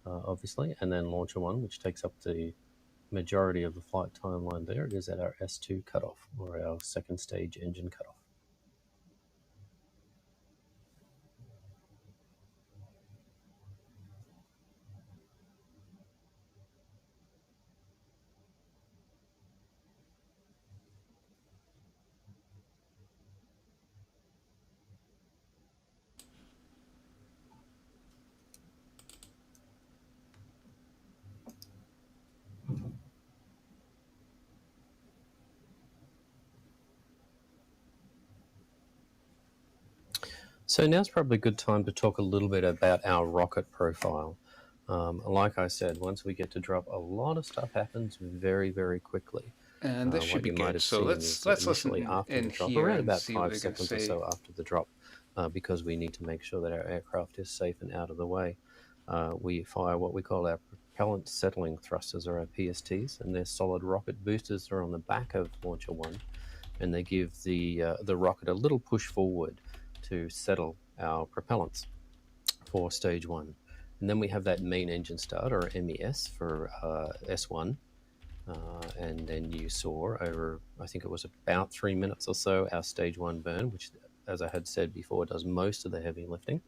obviously, and then Launcher 1, which takes up the majority of the flight timeline there, it is at our S2 cutoff, or our second stage engine cutoff. So now's probably a good time to talk a little bit about our rocket profile. Like I said, once we get to drop, a lot of stuff happens very, very quickly. And this should What be you might good. have So seen let's is initially listen after in the drop, here around and about see what 5 they're going to seconds or say. so after the drop, because we need to make sure that our aircraft is safe and out of the way. We fire what we call our propellant settling thrusters, or our PSTs, and they're solid rocket boosters that are on the back of Launcher 1, and they give the rocket a little push forward to settle our propellants for stage 1. And then we have that main engine start, or MES, for S1. And then you saw over, I think it was about 3 minutes or so, our stage 1 burn, which, as I had said before, does most of the heavy lifting,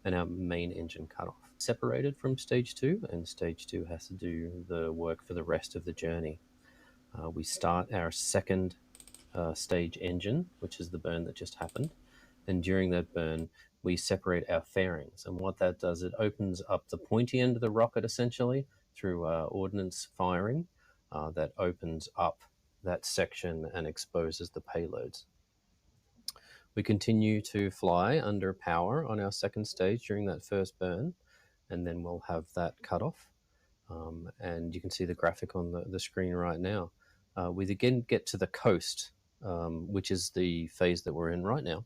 and our main engine cutoff. Separated from stage 2, and stage 2 has to do the work for the rest of the journey. We start our second stage engine, which is the burn that just happened. And during that burn, we separate our fairings. And what that does, it opens up the pointy end of the rocket, essentially, through ordnance firing. That opens up that section and exposes the payloads. We continue to fly under power on our second stage during that first burn, and then we'll have that cut off. And you can see the graphic on the screen right now. We again get to the coast, which is the phase that we're in right now.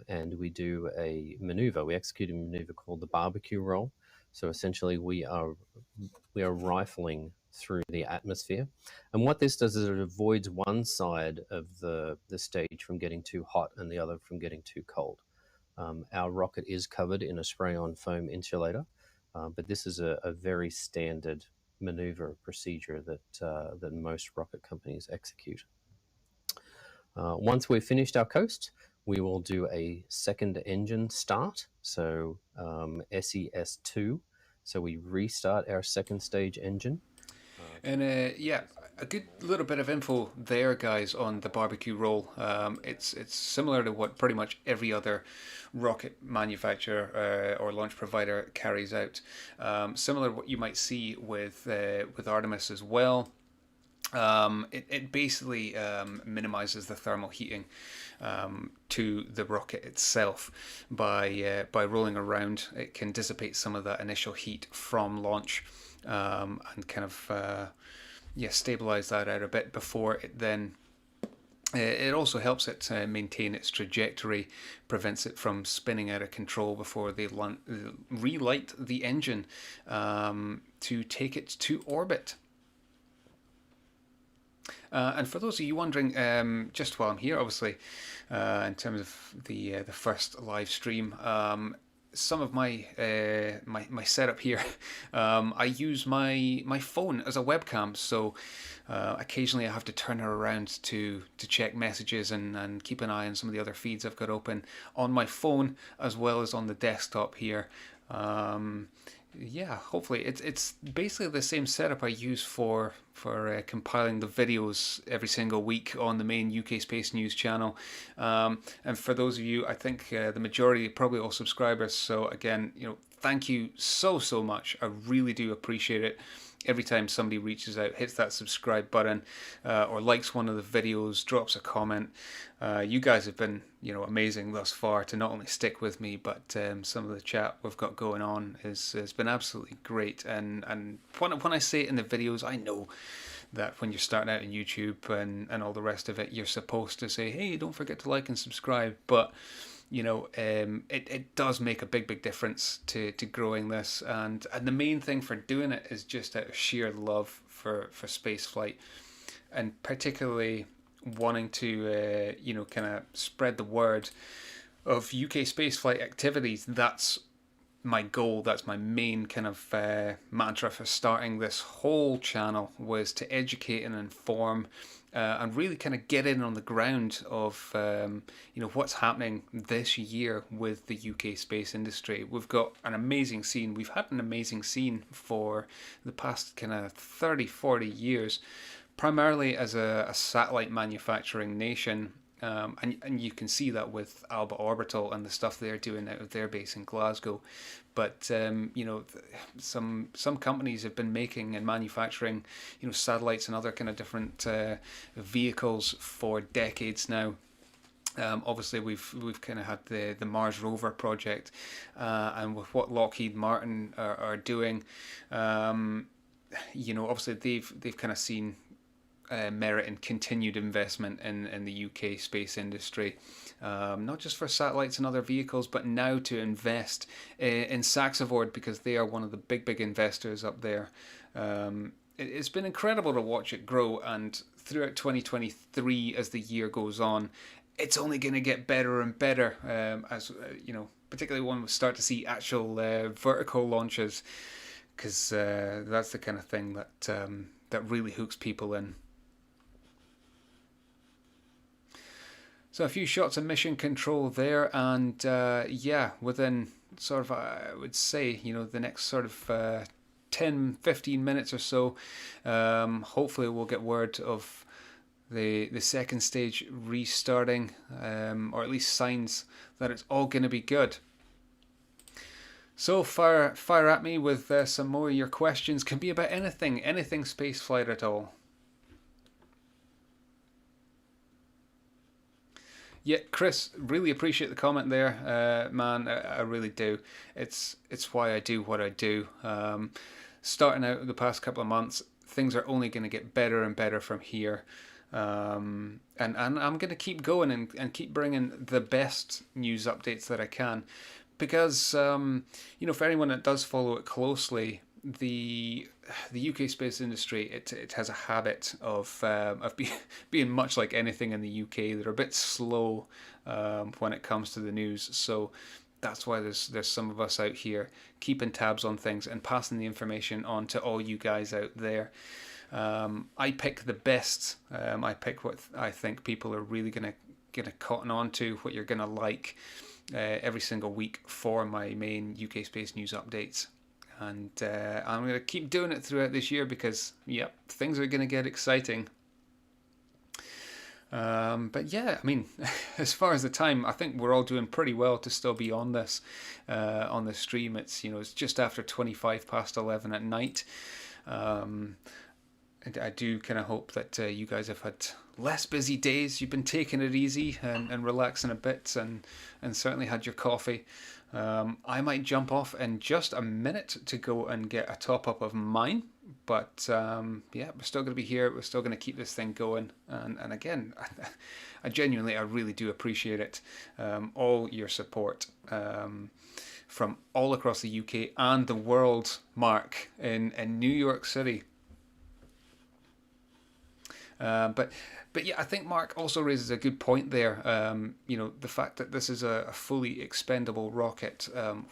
And we do a maneuver. We execute a maneuver called the barbecue roll. So essentially, we are rifling through the atmosphere, and what this does is it avoids one side of the stage from getting too hot and the other from getting too cold. Our rocket is covered in a spray-on foam insulator, but this is a very standard maneuver procedure that most rocket companies execute. Once we've finished our coast, we will do a second engine start, so SES2. So we restart our second stage engine. And yeah, a good little bit of info there, guys, on the barbecue roll. It's similar to what pretty much every other rocket manufacturer or launch provider carries out. Similar to what you might see with Artemis as well. It basically minimizes the thermal heating to the rocket itself by rolling around. It can dissipate some of that initial heat from launch and kind of stabilize that out a bit before it then. It also helps it maintain its trajectory, prevents it from spinning out of control before they relight the engine to take it to orbit. And for those of you wondering, just while I'm here, obviously, in terms of the first live stream, some of my setup here, I use my phone as a webcam. So occasionally I have to turn her around to check messages and keep an eye on some of the other feeds I've got open on my phone as well as on the desktop here. Yeah, hopefully it's basically the same setup I use for compiling the videos every single week on the main UK Space News channel. And for those of you, I think the majority, probably all subscribers. So again, thank you so much. I really do appreciate it. Every time somebody reaches out, hits that subscribe button, or likes one of the videos, drops a comment, you guys have been, amazing thus far to not only stick with me, but some of the chat we've got going on has been absolutely great. And when I say it in the videos, I know that when you're starting out on YouTube and all the rest of it, you're supposed to say, hey, don't forget to like and subscribe. But it does make a big difference to growing this, and the main thing for doing it is just out of sheer love for space flight, and particularly wanting to kind of spread the word of UK spaceflight activities. That's my goal, that's my main kind of mantra for starting this whole channel, was to educate and inform and really kind of get in on the ground of what's happening this year with the UK space industry. We've got an amazing scene. We've had an amazing scene for the past kind of 30, 40 years, primarily as a satellite manufacturing nation. And you can see that with Alba Orbital and the stuff they're doing out of their base in Glasgow. But some companies have been making and manufacturing satellites and other kind of different vehicles for decades now. Obviously, we've kind of had the Mars rover project, and with what Lockheed Martin are doing, obviously they've kind of seen merit in continued investment in the UK space industry, not just for satellites and other vehicles, but now to invest in Saxavord, because they are one of the big investors up there. It's been incredible to watch it grow, and throughout 2023, as the year goes on, it's only going to get better and better, as particularly when we start to see actual vertical launches, because that's the kind of thing that really hooks people in. So a few shots of mission control there, and within sort of, I would say, the next sort of 10, 15 minutes or so, hopefully we'll get word of the second stage restarting, or at least signs that it's all going to be good. So fire at me with some more of your questions. Can be about anything spaceflight at all. Yeah, Chris, really appreciate the comment there, man. I really do. It's why I do what I do. Starting out the past couple of months, things are only going to get better and better from here. And I'm going to keep going and keep bringing the best news updates that I can. Because, for anyone that does follow it closely, the UK space industry, it has a habit of being much like anything in the UK. They're a bit slow when it comes to the news, so that's why there's some of us out here keeping tabs on things and passing the information on to all you guys out there. I pick the best. I pick what I think people are really gonna cotton on to, what you're gonna like every single week for my main UK space news updates. And I'm going to keep doing it throughout this year because, things are going to get exciting. But yeah, I mean, as far as the time, I think we're all doing pretty well to still be on this stream. It's it's just after 11:25 at night. I do kind of hope that you guys have had less busy days. You've been taking it easy and relaxing a bit, and certainly had your coffee. I might jump off in just a minute to go and get a top up of mine, but we're still going to be here. We're still going to keep this thing going, and again, I really do appreciate it, all your support from all across the UK and the world, Mark, in New York City. But yeah, I think Mark also raises a good point there. The fact that this is a fully expendable rocket,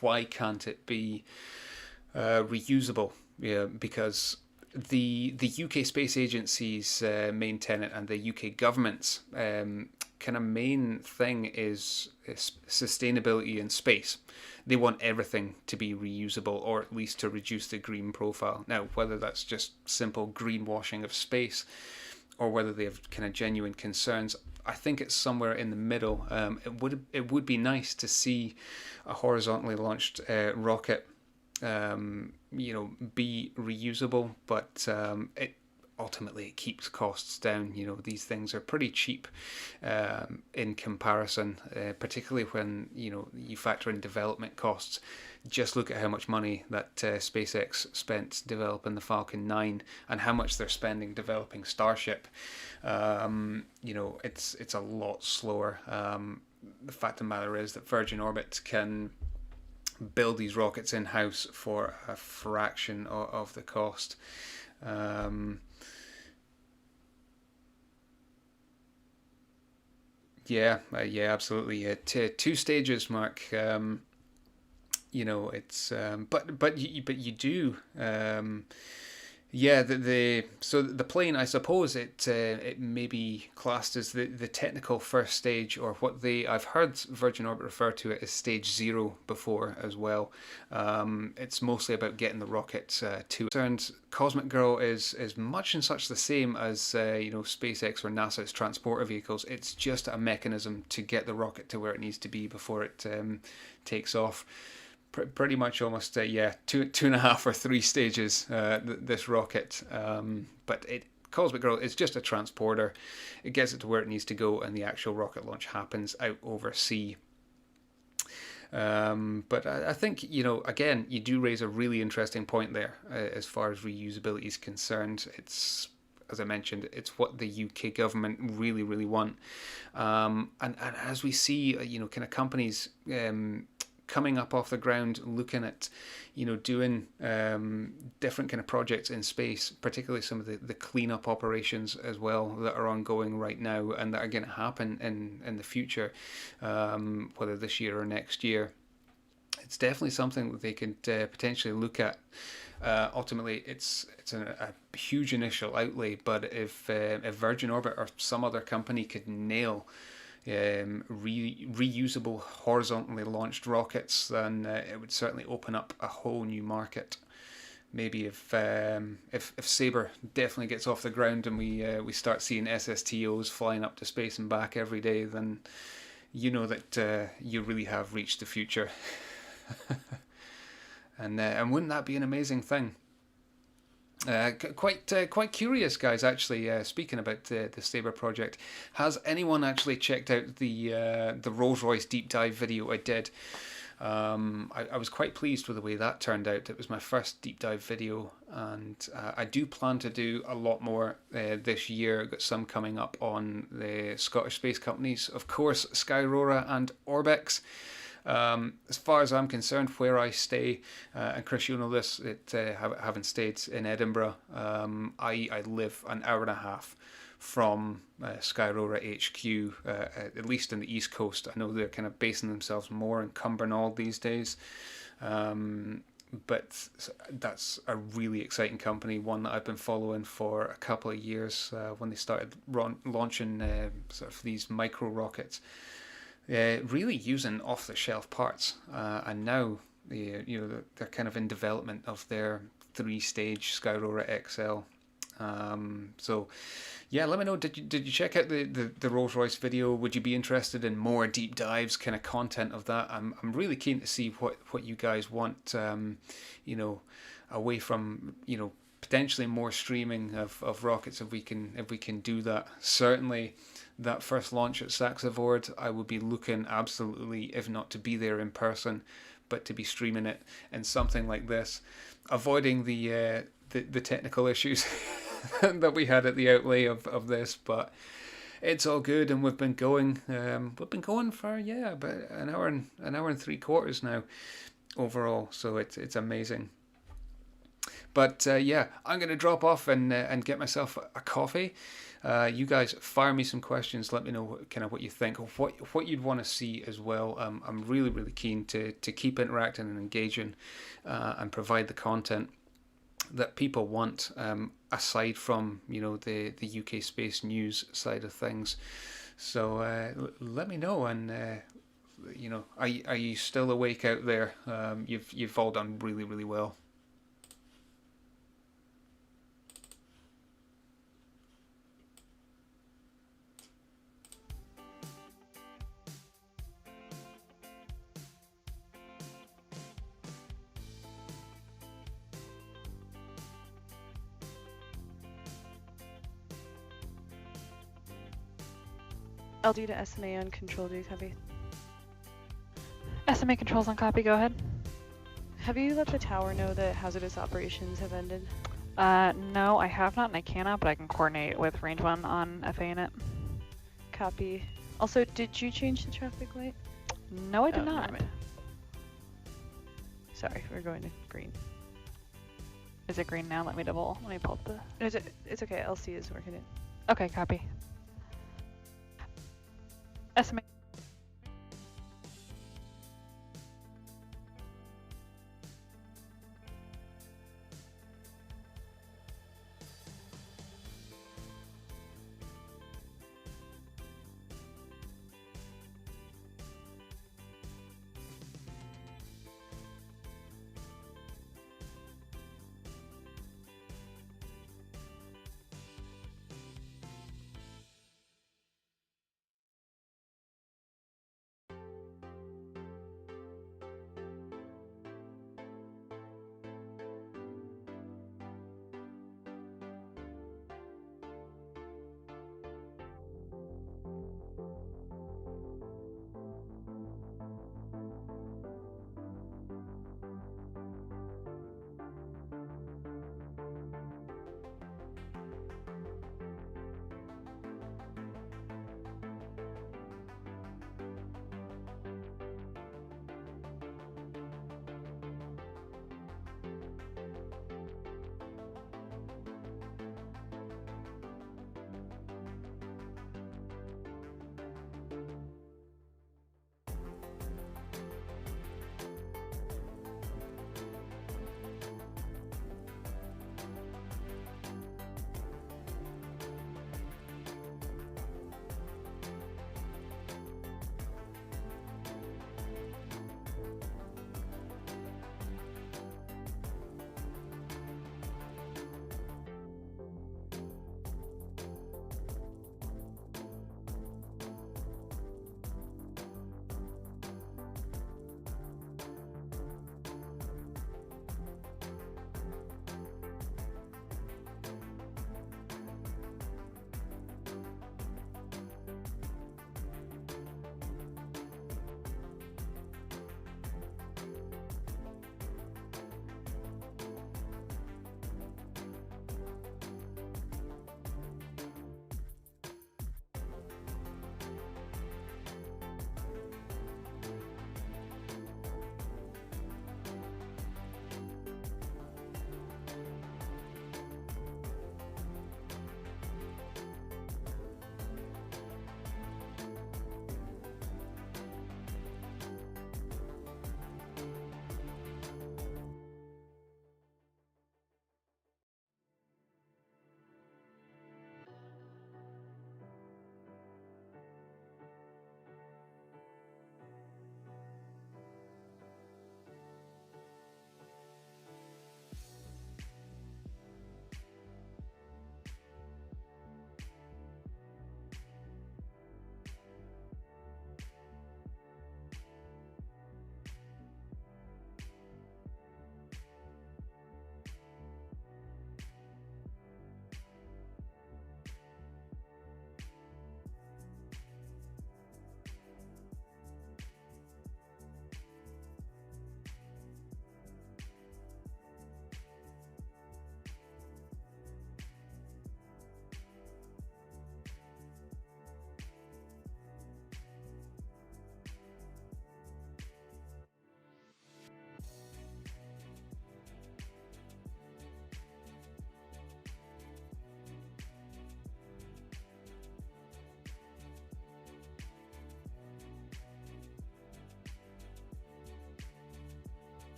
why can't it be reusable? Yeah, because the UK Space Agency's main tenet and the UK government's kind of main thing is sustainability in space. They want everything to be reusable, or at least to reduce the green profile. Now, whether that's just simple greenwashing of space, or whether they have kind of genuine concerns, I think it's somewhere in the middle. It would be nice to see a horizontally launched rocket, be reusable, but it ultimately keeps costs down. These things are pretty cheap in comparison, particularly when you factor in development costs. Just look at how much money that SpaceX spent developing the Falcon 9 and how much they're spending developing Starship. It's a lot slower. The fact of the matter is that Virgin Orbit can build these rockets in-house for a fraction of the cost. Absolutely. Two stages, Mark. you know, it's but you do. Yeah, so the plane, I suppose it may be classed as the technical first stage, or what I've heard Virgin Orbit refer to it as stage 0 before as well. It's mostly about getting the rocket to. Turns Cosmic Girl is much and such the same as you know, SpaceX or NASA's transporter vehicles. It's just a mechanism to get the rocket to where it needs to be before it takes off. Pretty much almost two and a half or 3 stages this rocket, but Cosmic Girl is just a transporter. It gets it to where it needs to go, and the actual rocket launch happens out over sea. But I think, you know, again, you do raise a really interesting point there as far as reusability is concerned. It's, as I mentioned, it's what the UK government really, really want, and as we see, you know, kind of companies coming up off the ground, looking at, you know, doing different kind of projects in space, particularly some of the cleanup operations as well that are ongoing right now and that are going to happen in the future, whether this year or next year. It's definitely something that they could potentially look at. Ultimately, it's a huge initial outlay, but if Virgin Orbit or some other company could nail reusable horizontally launched rockets, then it would certainly open up a whole new market. Maybe if Sabre definitely gets off the ground and we start seeing SSTOs flying up to space and back every day, then you know that you really have reached the future. And wouldn't that be an amazing thing? Quite curious, guys. Actually, speaking about the Sabre project, has anyone actually checked out the Rolls-Royce deep dive video I did? I was quite pleased with the way that turned out. It was my first deep dive video, and I do plan to do a lot more this year. Got some coming up on the Scottish space companies, of course, Skyrora and Orbex. As far as I'm concerned, where I stay, and Chris, you'll know this, having stayed in Edinburgh, I live an hour and a half from Skyrora HQ, at least in the East Coast. I know they're kind of basing themselves more in Cumbernauld these days, but that's a really exciting company, one that I've been following for a couple of years when they started launching sort of these micro rockets. Really using off-the-shelf parts, and now they're kind of in development of their 3-stage Skyrora XL. So, yeah, let me know. Did you check out the Rolls-Royce video? Would you be interested in more deep dives, kind of content of that? I'm really keen to see what you guys want. Away from potentially more streaming of rockets, if we can do that. Certainly. That first launch at Saxavord, I would be looking absolutely, if not to be there in person, but to be streaming it in something like this, avoiding the technical issues that we had at the outlay of this. But it's all good, and we've been going for about an hour and 3/4 now overall. So it's amazing. But I'm going to drop off and get myself a coffee. You guys fire me some questions. Let me know kind of what you think, of what you'd want to see as well. I'm really, really keen to keep interacting and engaging and provide the content that people want, aside from the UK space news side of things. So let me know, and are you still awake out there? You've all done really, really well. LD to SMA on control, do you copy? SMA controls on copy, go ahead. Have you let the tower know that hazardous operations have ended? No, I have not, and I cannot, but I can coordinate with Range 1 on FA unit. Copy. Also, did you change the traffic light? No, I did not. Never mind. Sorry, we're going to green. Is it green now? Let me pull up the... It's okay, LC is working it. Okay, copy. SMA.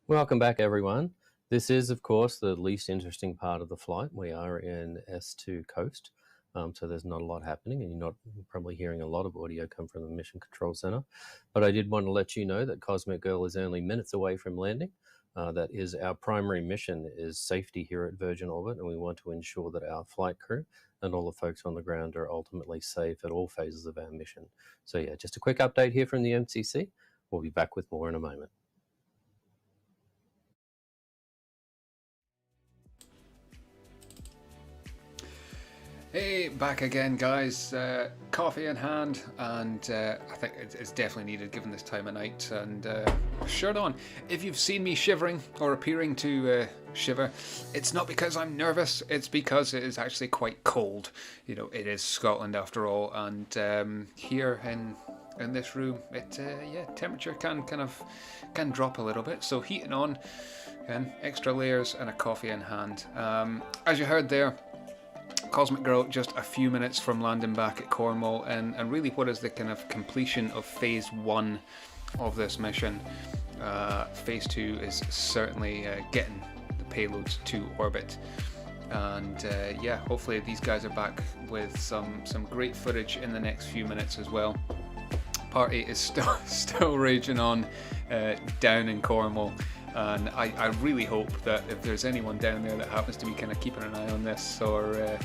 Welcome back, everyone. This is, of course, the least interesting part of the flight. We are in S2 coast, so there's not a lot happening, and you're not probably hearing a lot of audio come from the Mission Control Center. But I did want to let you know that Cosmic Girl is only minutes away from landing. That is our primary mission, is safety here at Virgin Orbit, and we want to ensure that our flight crew and all the folks on the ground are ultimately safe at all phases of our mission. So yeah, just a quick update here from the MCC. We'll be back with more in a moment. Hey, back again, guys. Coffee in hand, and I think it's definitely needed given this time of night. And shirt on. If you've seen me shivering or appearing to shiver, it's not because I'm nervous. It's because it is actually quite cold. You know, it is Scotland after all, and here in this room, temperature can drop a little bit. So heating on, and extra layers, and a coffee in hand. As you heard there, Cosmic Girl just a few minutes from landing back at Cornwall, and really what is the kind of completion of phase 1 of this mission. Phase 2 is certainly getting the payloads to orbit, and hopefully these guys are back with some great footage in the next few minutes as well. Party is still raging on down in Cornwall. And I really hope that if there's anyone down there that happens to be kind of keeping an eye on this, or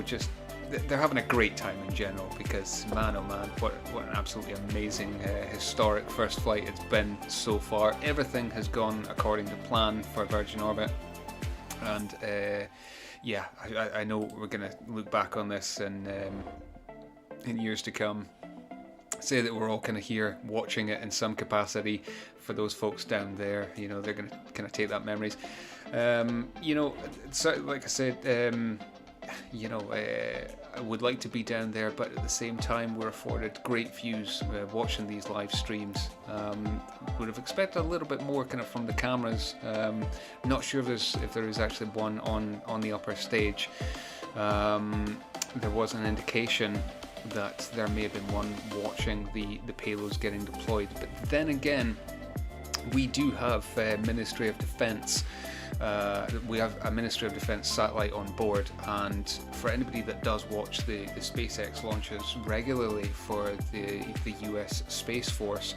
just they're having a great time in general, because man oh man, what an absolutely amazing historic first flight it's been so far. Everything has gone according to plan for Virgin Orbit, and I know we're gonna look back on this in years to come, say that we're all kind of here watching it in some capacity. For those folks down there, they're going to kind of take that memories. So, like I said, I would like to be down there, but at the same time, we're afforded great views watching these live streams. Would have expected a little bit more kind of from the cameras. Not sure if there is actually one on the upper stage. There was an indication that there may have been one watching the payloads getting deployed, but then again, we do have Ministry of Defence. We have a Ministry of Defence satellite on board, and for anybody that does watch the SpaceX launches regularly for the US Space Force,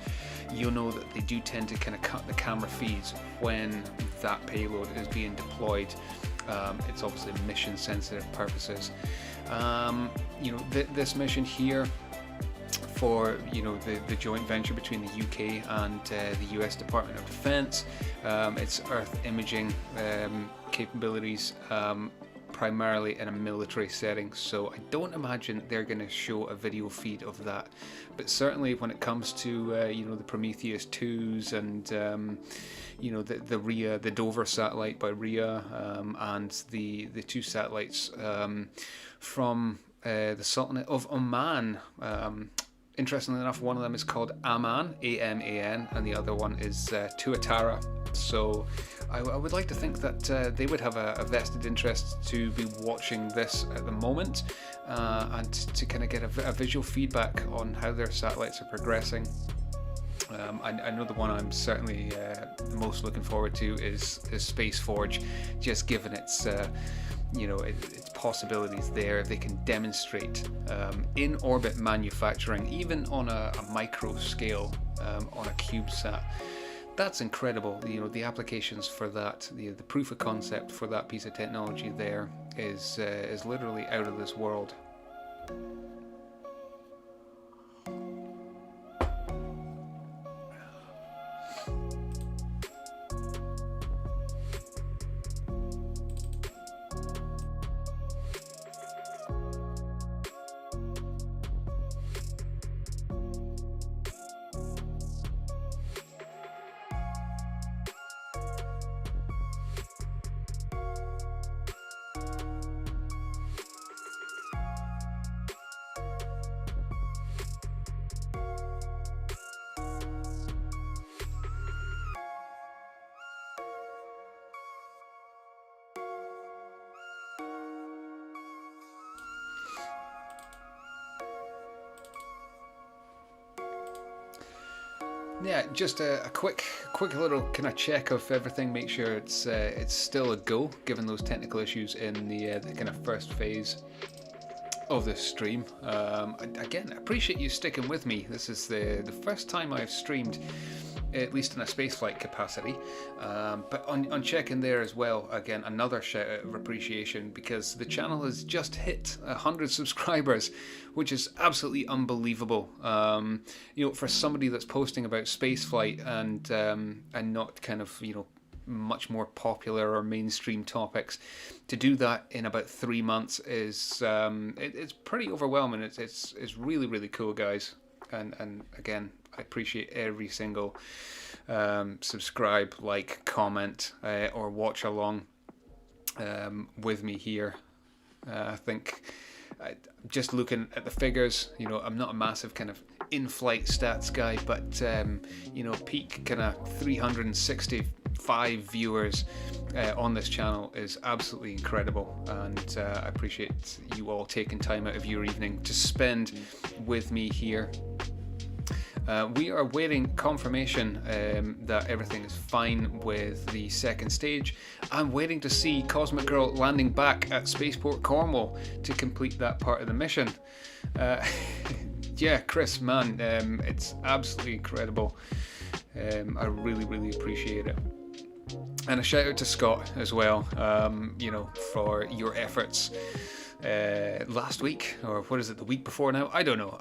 you'll know that they do tend to kind of cut the camera feeds when that payload is being deployed. It's obviously mission sensitive purposes. This mission here for the joint venture between the UK and the US Department of Defence, it's Earth imaging capabilities, primarily in a military setting, so I don't imagine they're going to show a video feed of that, but certainly when it comes to the Prometheus 2s and the RIA, the Dover satellite by RIA, and the two satellites from the Sultanate of Oman. Interestingly enough, one of them is called Aman, A-M-A-N, and the other one is Tuatara. So I would like to think that they would have a vested interest to be watching this at the moment, and to kind of get a visual feedback on how their satellites are progressing. I know the one I'm certainly most looking forward to is Space Forge, just given its its possibilities there. They can demonstrate in-orbit manufacturing, even on a micro scale, on a CubeSat. That's incredible. The applications for that, the proof of concept for that piece of technology there is literally out of this world. Yeah, just a quick little kind of check of everything. Make sure it's still a go, given those technical issues in the kind of first phase of this stream. Again, I appreciate you sticking with me. This is the first time I've streamed, at least in a spaceflight capacity. But on checking there as well, again, another shout out of appreciation, because the channel has just hit 100 subscribers, which is absolutely unbelievable. For somebody that's posting about spaceflight and not kind of, much more popular or mainstream topics, to do that in about 3 months is it's pretty overwhelming. It's really, really cool, guys. And again, I appreciate every single subscribe, like, comment, or watch along with me here. I think just looking at the figures, I'm not a massive kind of in-flight stats guy, but peak kind of 365 viewers on this channel is absolutely incredible, and I appreciate you all taking time out of your evening to spend with me here. We are waiting confirmation that everything is fine with the second stage. I'm waiting to see Cosmic Girl landing back at Spaceport Cornwall to complete that part of the mission. Yeah, Chris, man, it's absolutely incredible. I really, really appreciate it. And a shout out to Scott as well, for your efforts last week, or what is it, the week before now? I don't know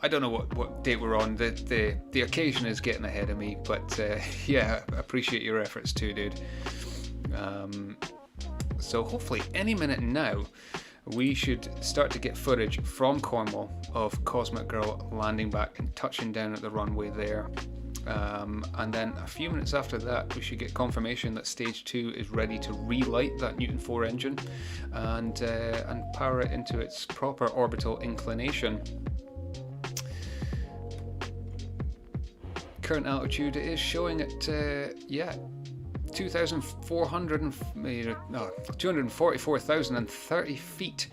what date we're on. The occasion is getting ahead of me, but yeah, I appreciate your efforts too, dude. So hopefully any minute now we should start to get footage from Cornwall of Cosmic Girl landing back and touching down at the runway there. And then a few minutes after that, we should get confirmation that stage 2 is ready to relight that Newton 4 engine and power it into its proper orbital inclination. Current altitude is showing at 244,030 feet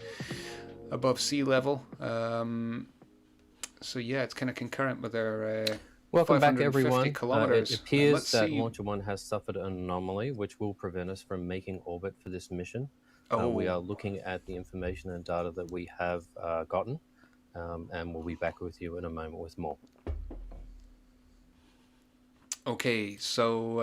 above sea level. So yeah, it's kind of concurrent with our Welcome back, everyone. Kilometers. It appears that Launcher 1 has suffered an anomaly, which will prevent us from making orbit for this mission. We are looking at the information and data that we have gotten, and we'll be back with you in a moment with more. Okay, so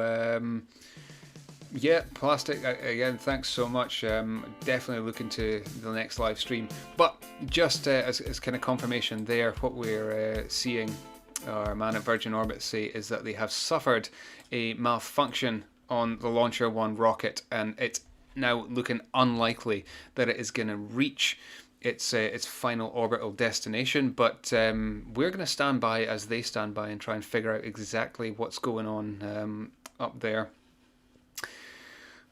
yeah, Plastic, again, thanks so much. Definitely looking to the next live stream. But just as kind of confirmation there, what we're seeing our man at Virgin Orbit say is that they have suffered a malfunction on the Launcher 1 rocket, and it's now looking unlikely that it is going to reach its final orbital destination. But we're going to stand by as they stand by and try and figure out exactly what's going on up there.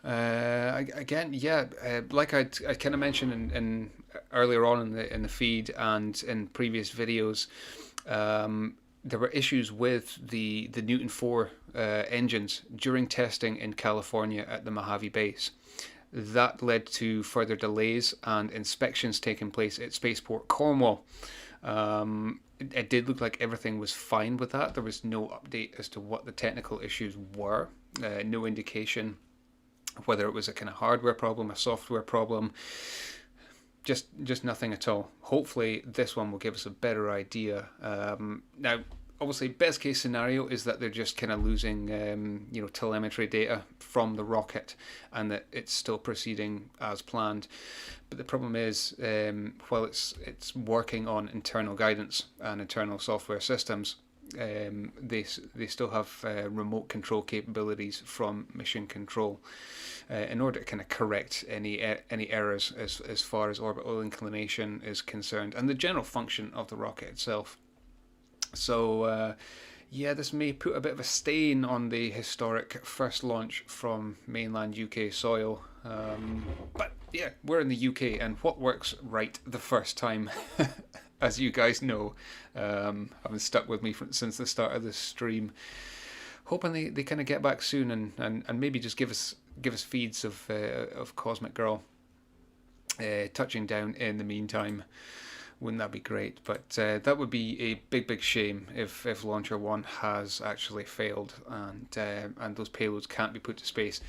Again, yeah, like I kind of mentioned in earlier on in the feed and in previous videos, there were issues with the Newton 4 engines during testing in California at the Mojave base. That led to further delays and inspections taking place at Spaceport Cornwall. It did look like everything was fine with that. There was no update as to what the technical issues were. No indication whether it was a kind of hardware problem, a software problem. Just nothing at all. Hopefully this one will give us a better idea. Now, obviously, best case scenario is that they're just kind of losing, telemetry data from the rocket, and that it's still proceeding as planned. But the problem is, while it's working on internal guidance and internal software systems, they still have remote control capabilities from mission control in order to kind of correct any errors as far as orbital inclination is concerned and the general function of the rocket itself. So yeah, this may put a bit of a stain on the historic first launch from mainland UK soil. But yeah, we're in the UK, and what works right the first time, as you guys know, having stuck with me since the start of this stream, hoping they kind of get back soon and maybe just give us feeds of Cosmic Girl touching down in the meantime. Wouldn't that be great? But that would be a big shame if Launcher 1 has actually failed and those payloads can't be put to space.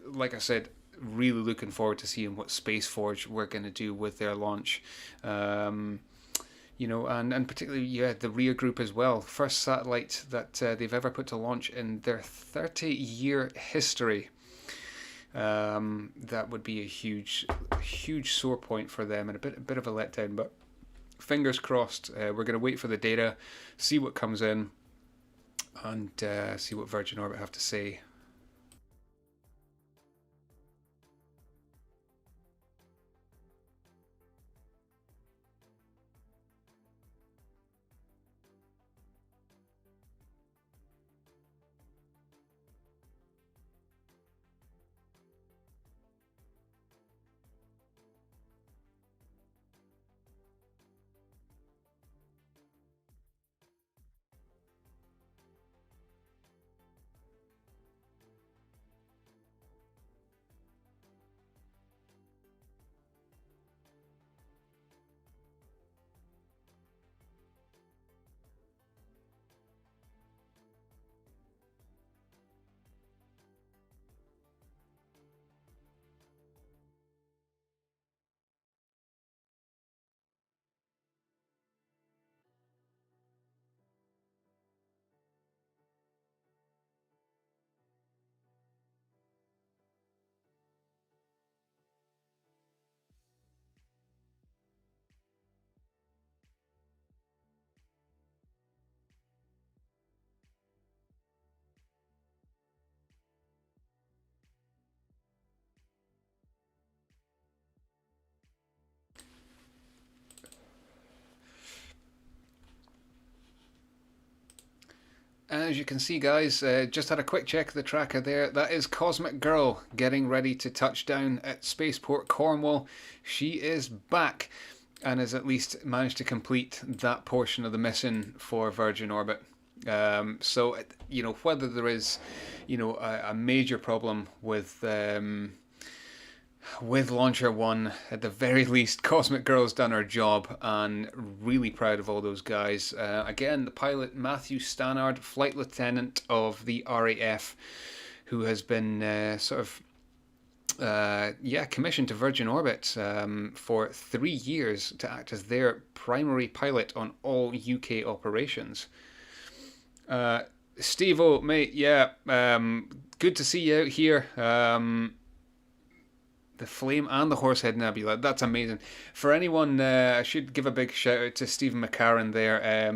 Like I said, really looking forward to seeing what Space Forge were going to do with their launch. You know, and particularly, yeah, the Rhea group as well. First satellite that they've ever put to launch in their 30-year history. That would be a huge sore point for them and a bit of a letdown. But fingers crossed. We're going to wait for the data, see what comes in, and see what Virgin Orbit have to say. As you can see, guys, just had a quick check of the tracker there. That is Cosmic Girl getting ready to touch down at Spaceport Cornwall. She is back and has at least managed to complete that portion of the mission for Virgin Orbit. So, you know, whether there is, you know, a major problem with Launcher 1, at the very least, Cosmic Girl's done her job, and really proud of all those guys. Again, the pilot Matthew Stannard, Flight Lieutenant of the RAF, who has been commissioned to Virgin Orbit for 3 years to act as their primary pilot on all UK operations. Steve-O, mate, yeah, good to see you out here. The Flame and the Horsehead Nebula. That's amazing. For anyone, I should give a big shout out to Stephen McCarran there.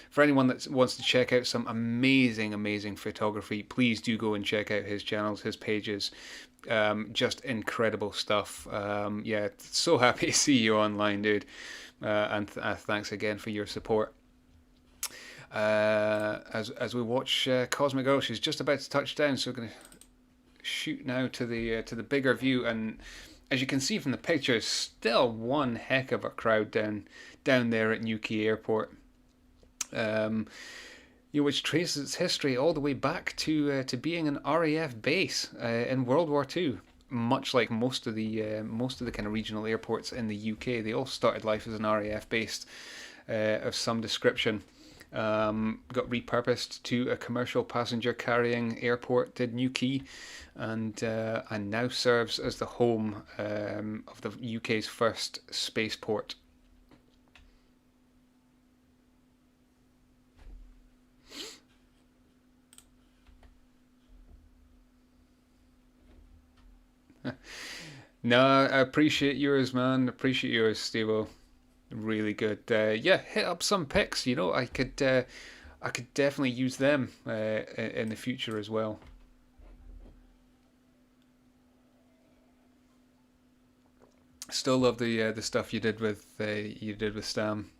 For anyone that wants to check out some amazing photography, please do go and check out his channels, his pages. Just incredible stuff. Yeah, so happy to see you online, dude. And thanks again for your support. As we watch Cosmic Girl, she's just about to touch down, so we're going to shoot now to the bigger view, and as you can see from the pictures, still one heck of a crowd down there at Newquay Airport, which traces its history all the way back to being an RAF base in World War II. Much like most of the kind of regional airports in the UK, they all started life as an RAF base of some description. Got repurposed to a commercial passenger carrying airport, did Newquay, and now serves as the home of the UK's first spaceport. No, I appreciate yours, man. Appreciate yours, Steve-O. Really good. Yeah, hit up some pics. You know, I could definitely use them in the future as well. Still love the stuff you did with Stam.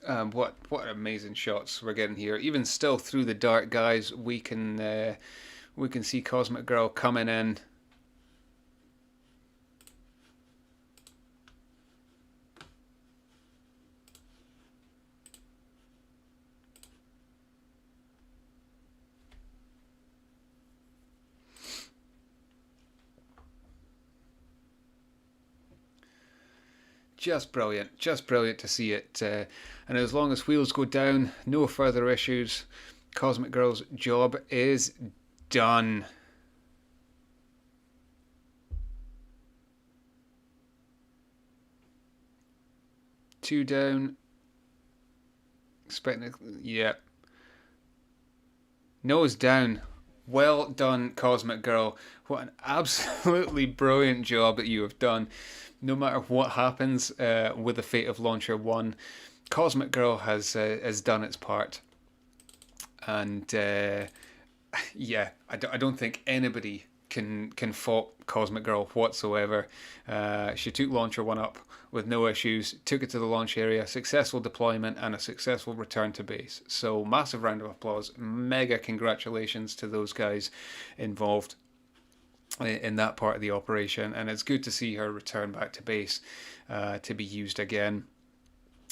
What amazing shots we're getting here. Even still through the dark, guys, we can see Cosmic Girl coming in. Just brilliant to see it. And as long as wheels go down, no further issues. Cosmic Girl's job is done. Two down. Yeah. Nose down. Well done, Cosmic Girl. What an absolutely brilliant job that you have done. No matter what happens with the fate of Launcher 1, Cosmic Girl has done its part. And yeah, I don't think anybody can fault Cosmic Girl whatsoever. She took Launcher 1 up with no issues, took it to the launch area, successful deployment, and a successful return to base. So massive round of applause, mega congratulations to those guys involved in that part of the operation, and it's good to see her return back to base to be used again.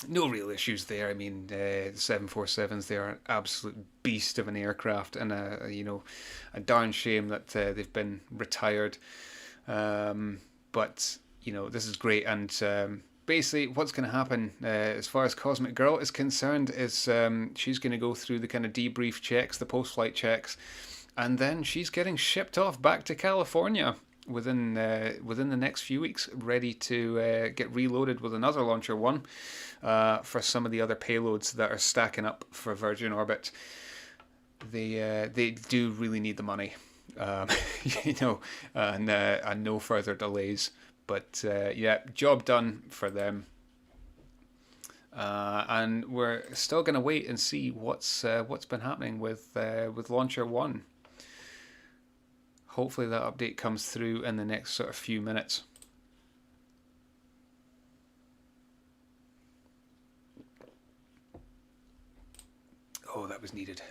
No real issues there. I mean, the 747s, they are an absolute beast of an aircraft, and a darn shame that they've been retired. But this is great, and basically what's going to happen as far as Cosmic Girl is concerned is she's going to go through the kind of debrief checks, the post-flight checks, and then she's getting shipped off back to California within the next few weeks, ready to get reloaded with another Launcher 1 for some of the other payloads that are stacking up for Virgin Orbit. They do really need the money, and no further delays. But yeah, job done for them. And we're still going to wait and see what's been happening with Launcher 1. Hopefully that update comes through in the next sort of few minutes. Oh, that was needed.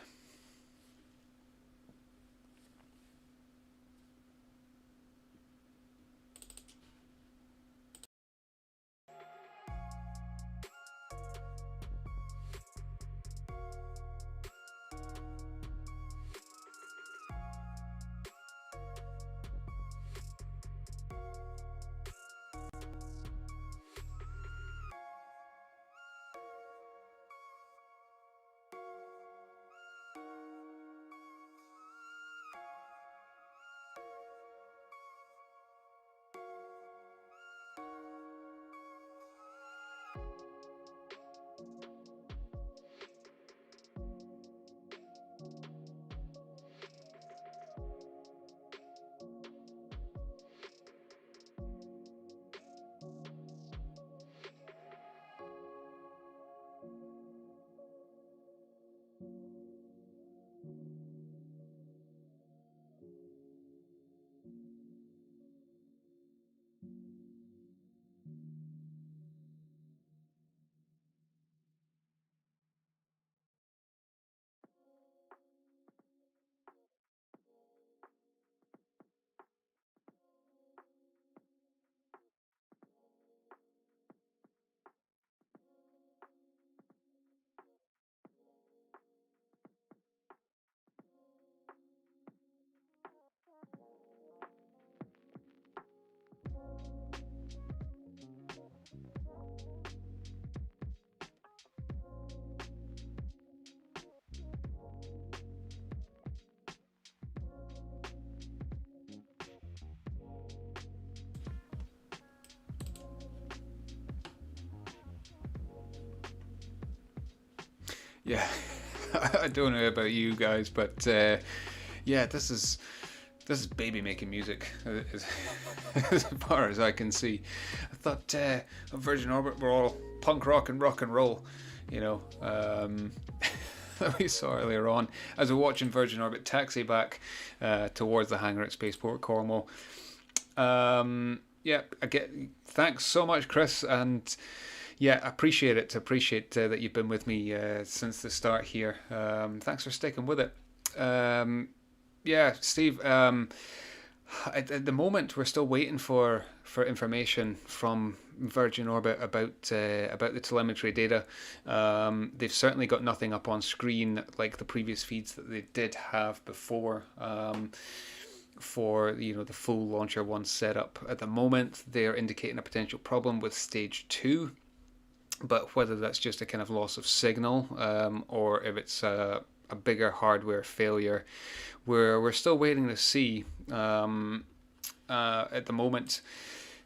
Yeah, I don't know about you guys, but yeah, this is baby making music as far as I can see. I thought Virgin Orbit were all punk rock and roll, that we saw earlier on as we're watching Virgin Orbit taxi back towards the hangar at Spaceport Cornwall. Yeah, again, thanks so much, Chris, and Yeah, appreciate it. Appreciate that you've been with me since the start here. Thanks for sticking with it. Yeah, Steve. At the moment, we're still waiting for information from Virgin Orbit about the telemetry data. They've certainly got nothing up on screen like the previous feeds that they did have before. For the full Launcher 1 setup. At the moment, they're indicating a potential problem with stage 2, but whether that's just a kind of loss of signal or if it's a bigger hardware failure, we're still waiting to see. At the moment,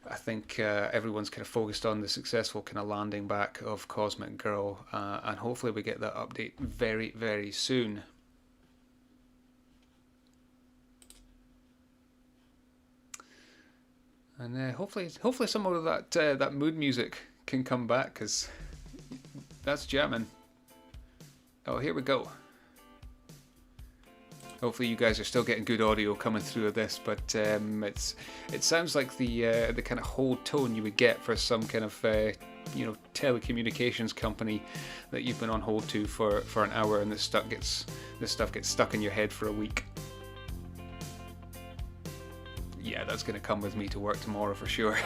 I think everyone's kind of focused on the successful kind of landing back of Cosmic Girl, and hopefully we get that update very, very soon. And hopefully some of that mood music can come back, because that's jamming. Oh, here we go. Hopefully you guys are still getting good audio coming through of this, but it sounds like the kind of hold tone you would get for some kind of telecommunications company that you've been on hold to for an hour, and this stuff gets stuck in your head for a week. Yeah, that's going to come with me to work tomorrow for sure.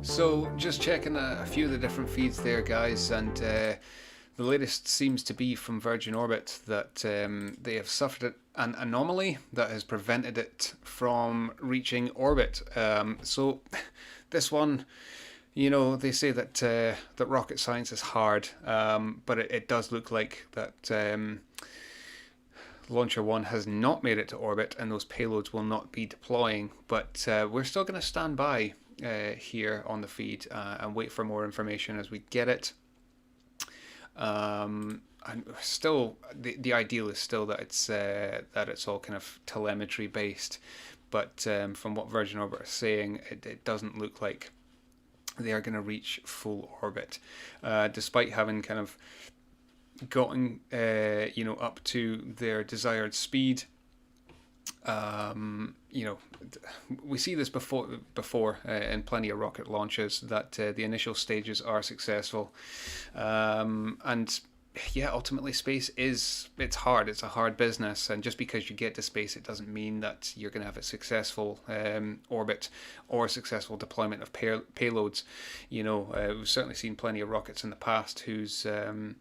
So just checking a few of the different feeds there, guys, and the latest seems to be from Virgin Orbit that they have suffered an anomaly that has prevented it from reaching orbit. So this one, they say that that rocket science is hard, but it does look like that Launcher 1 has not made it to orbit, and those payloads will not be deploying. But we're still going to stand by here on the feed and wait for more information as we get it. And still, the ideal is still that it's all kind of telemetry based. But from what Virgin Orbit are saying, it doesn't look like they are going to reach full orbit, despite having kind of gotten up to their desired speed. We see this before in plenty of rocket launches, that the initial stages are successful, and yeah, ultimately space it's hard. It's a hard business, and just because you get to space, it doesn't mean that you're going to have a successful orbit or a successful deployment of payloads. We've certainly seen plenty of rockets in the past whose upper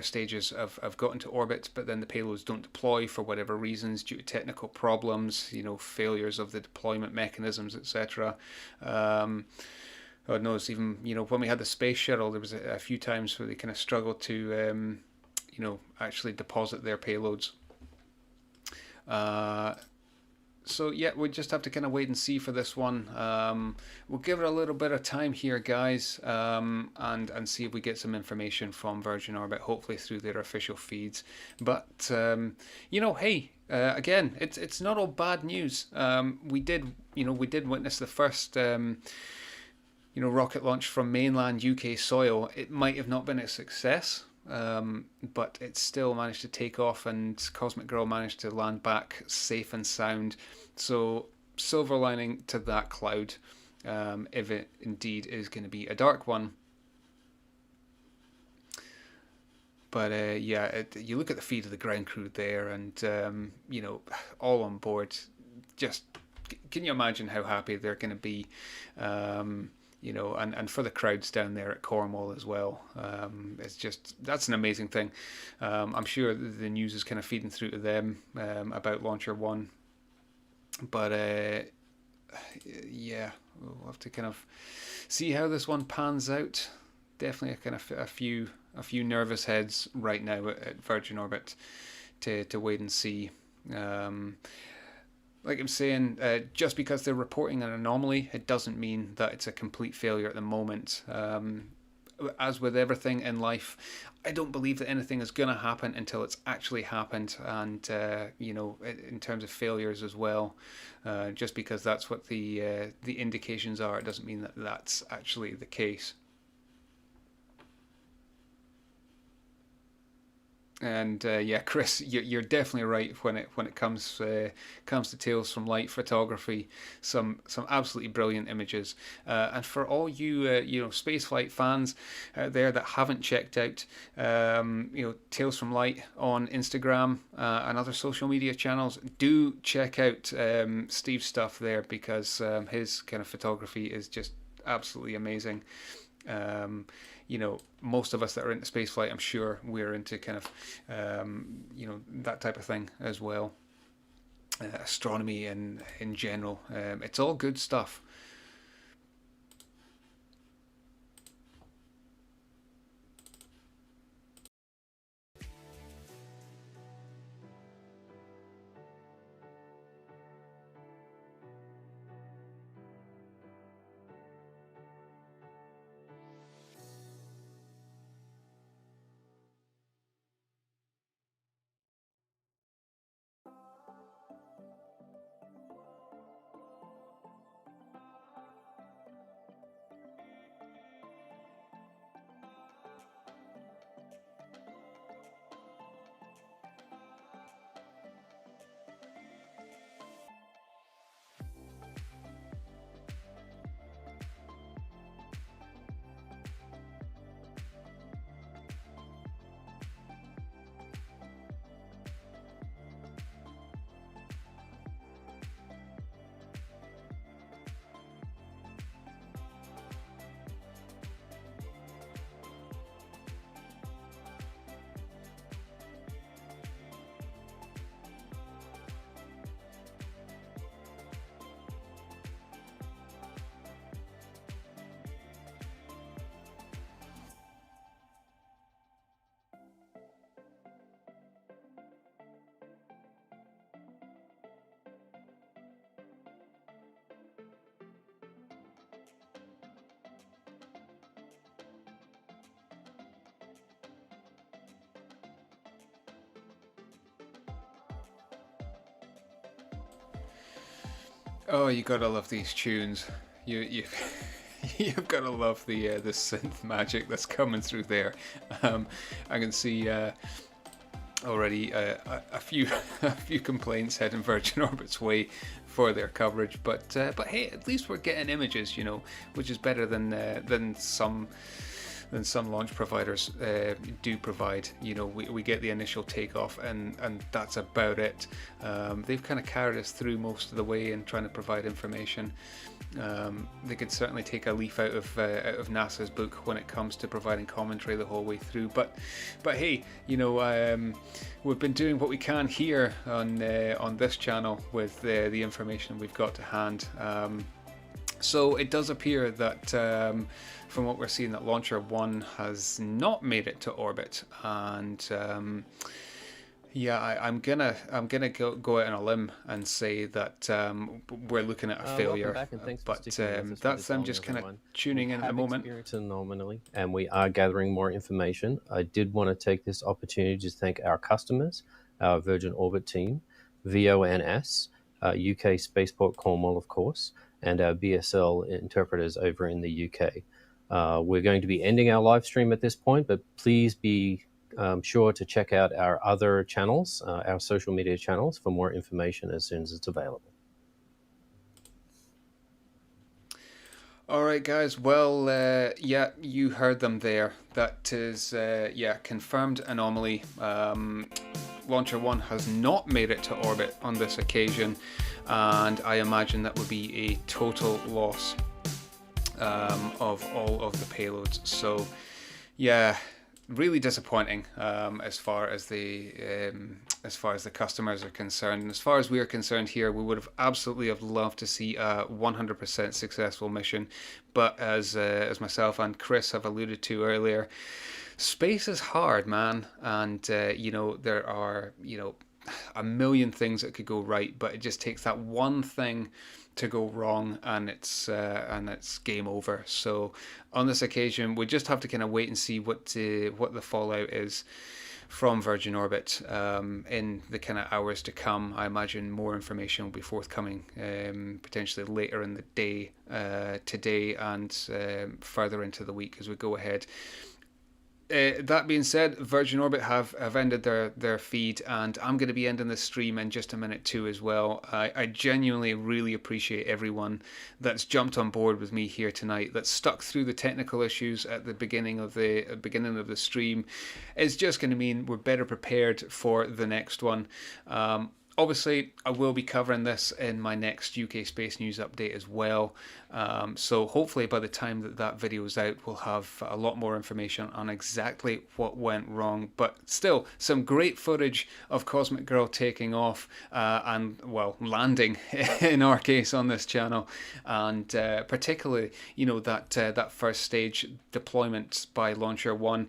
stages have gotten to orbit, but then the payloads don't deploy for whatever reasons, due to technical problems, failures of the deployment mechanisms, etc. God knows, even when we had the space shuttle, there was a few times where they kind of struggled to actually deposit their payloads. So yeah, we just have to kind of wait and see for this one. We'll give it a little bit of time here, guys, and see if we get some information from Virgin Orbit, hopefully through their official feeds. But hey, again, it's not all bad news. We did witness the first rocket launch from mainland UK soil. It might have not been a success. but it still managed to take off, and Cosmic Girl managed to land back safe and sound. So silver lining to that cloud, if it indeed is going to be a dark one. But you look at the feed of the ground crew there, and all on board. Just can you imagine how happy they're going to be? And for the crowds down there at Cornwall as well. That's an amazing thing. I'm sure the news is kind of feeding through to them about Launcher 1. But we'll have to kind of see how this one pans out. Definitely a few nervous heads right now at Virgin Orbit to wait and see. Like I'm saying, just because they're reporting an anomaly, it doesn't mean that it's a complete failure at the moment. As with everything in life, I don't believe that anything is going to happen until it's actually happened. And, in terms of failures as well, just because that's what the indications are, it doesn't mean that that's actually the case. And Chris, you're definitely right when it comes to Tales from Light photography. Some absolutely brilliant images. And for all you spaceflight fans out there that haven't checked out Tales from Light on Instagram and other social media channels, do check out Steve's stuff there, because his kind of photography is just absolutely amazing. Most of us that are into spaceflight, I'm sure we're into kind of, that type of thing as well. Astronomy and in general. It's all good stuff. Oh, you gotta love these tunes. You've gotta love the synth magic that's coming through there. I can see already a few complaints heading Virgin Orbit's way for their coverage, but hey, at least we're getting images, which is better than some launch providers do provide. We get the initial takeoff, and that's about it. They've kind of carried us through most of the way in trying to provide information. They could certainly take a leaf out of NASA's book when it comes to providing commentary the whole way through. But hey, we've been doing what we can here on this channel with the information we've got to hand. So it does appear that from what we're seeing, that Launcher 1 has not made it to orbit, and I'm gonna go out on a limb and say that we're looking at a failure. Back, and thanks but that's them just kind of tuning in at the moment. Experienced an anomaly, and we are gathering more information. I did want to take this opportunity to thank our customers, our Virgin Orbit team, VONS, UK Spaceport Cornwall, of course, and our BSL interpreters over in the UK. We're going to be ending our live stream at this point, but please be sure to check out our other channels, our social media channels, for more information as soon as it's available. All right, guys. Well, yeah, you heard them there. That is, confirmed anomaly. Launcher 1 has not made it to orbit on this occasion, and I imagine that would be a total loss of all of the payloads. So, yeah, really disappointing as far as the customers are concerned, and as far as we are concerned here, we would have absolutely have loved to see a 100% successful mission. But as myself and Chris have alluded to earlier, space is hard, man, and there are a million things that could go right, but it just takes that one thing to go wrong, and it's game over. So on this occasion, we just have to kind of wait and see what the fallout is from Virgin Orbit in the kind of hours to come. I imagine more information will be forthcoming potentially later in the day today and further into the week as we go ahead. That being said, Virgin Orbit have ended their feed, and I'm going to be ending this stream in just a minute too as well. I genuinely really appreciate everyone that's jumped on board with me here tonight, that's stuck through the technical issues at the beginning of the stream. It's just going to mean we're better prepared for the next one. Obviously, I will be covering this in my next UK Space News update as well. So hopefully by the time that video is out, we'll have a lot more information on exactly what went wrong. But still, some great footage of Cosmic Girl taking off and, well, landing in our case on this channel. And particularly, that first stage deployment by Launcher 1,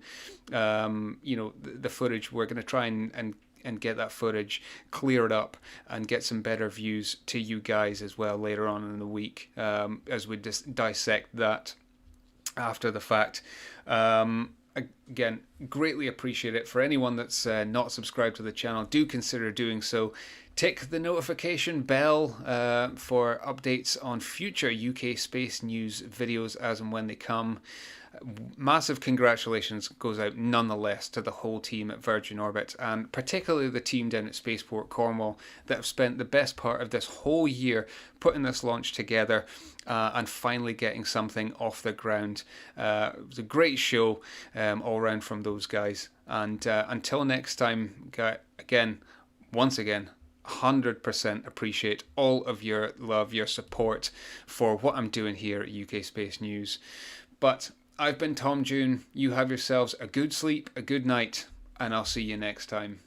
the footage, we're going to try and get that footage cleared up and get some better views to you guys as well later on in the week as we dissect that after the fact. Again, greatly appreciate it. For anyone that's not subscribed to the channel, do consider doing so. Tick the notification bell for updates on future UK Space News videos as and when they come. Massive congratulations goes out nonetheless to the whole team at Virgin Orbit, and particularly the team down at Spaceport Cornwall that have spent the best part of this whole year putting this launch together and finally getting something off the ground. It was a great show all around from those guys, and until next time, once again 100% appreciate all of your love, your support for what I'm doing here at UK Space News. But I've been Tom Dune. You have yourselves a good sleep, a good night, and I'll see you next time.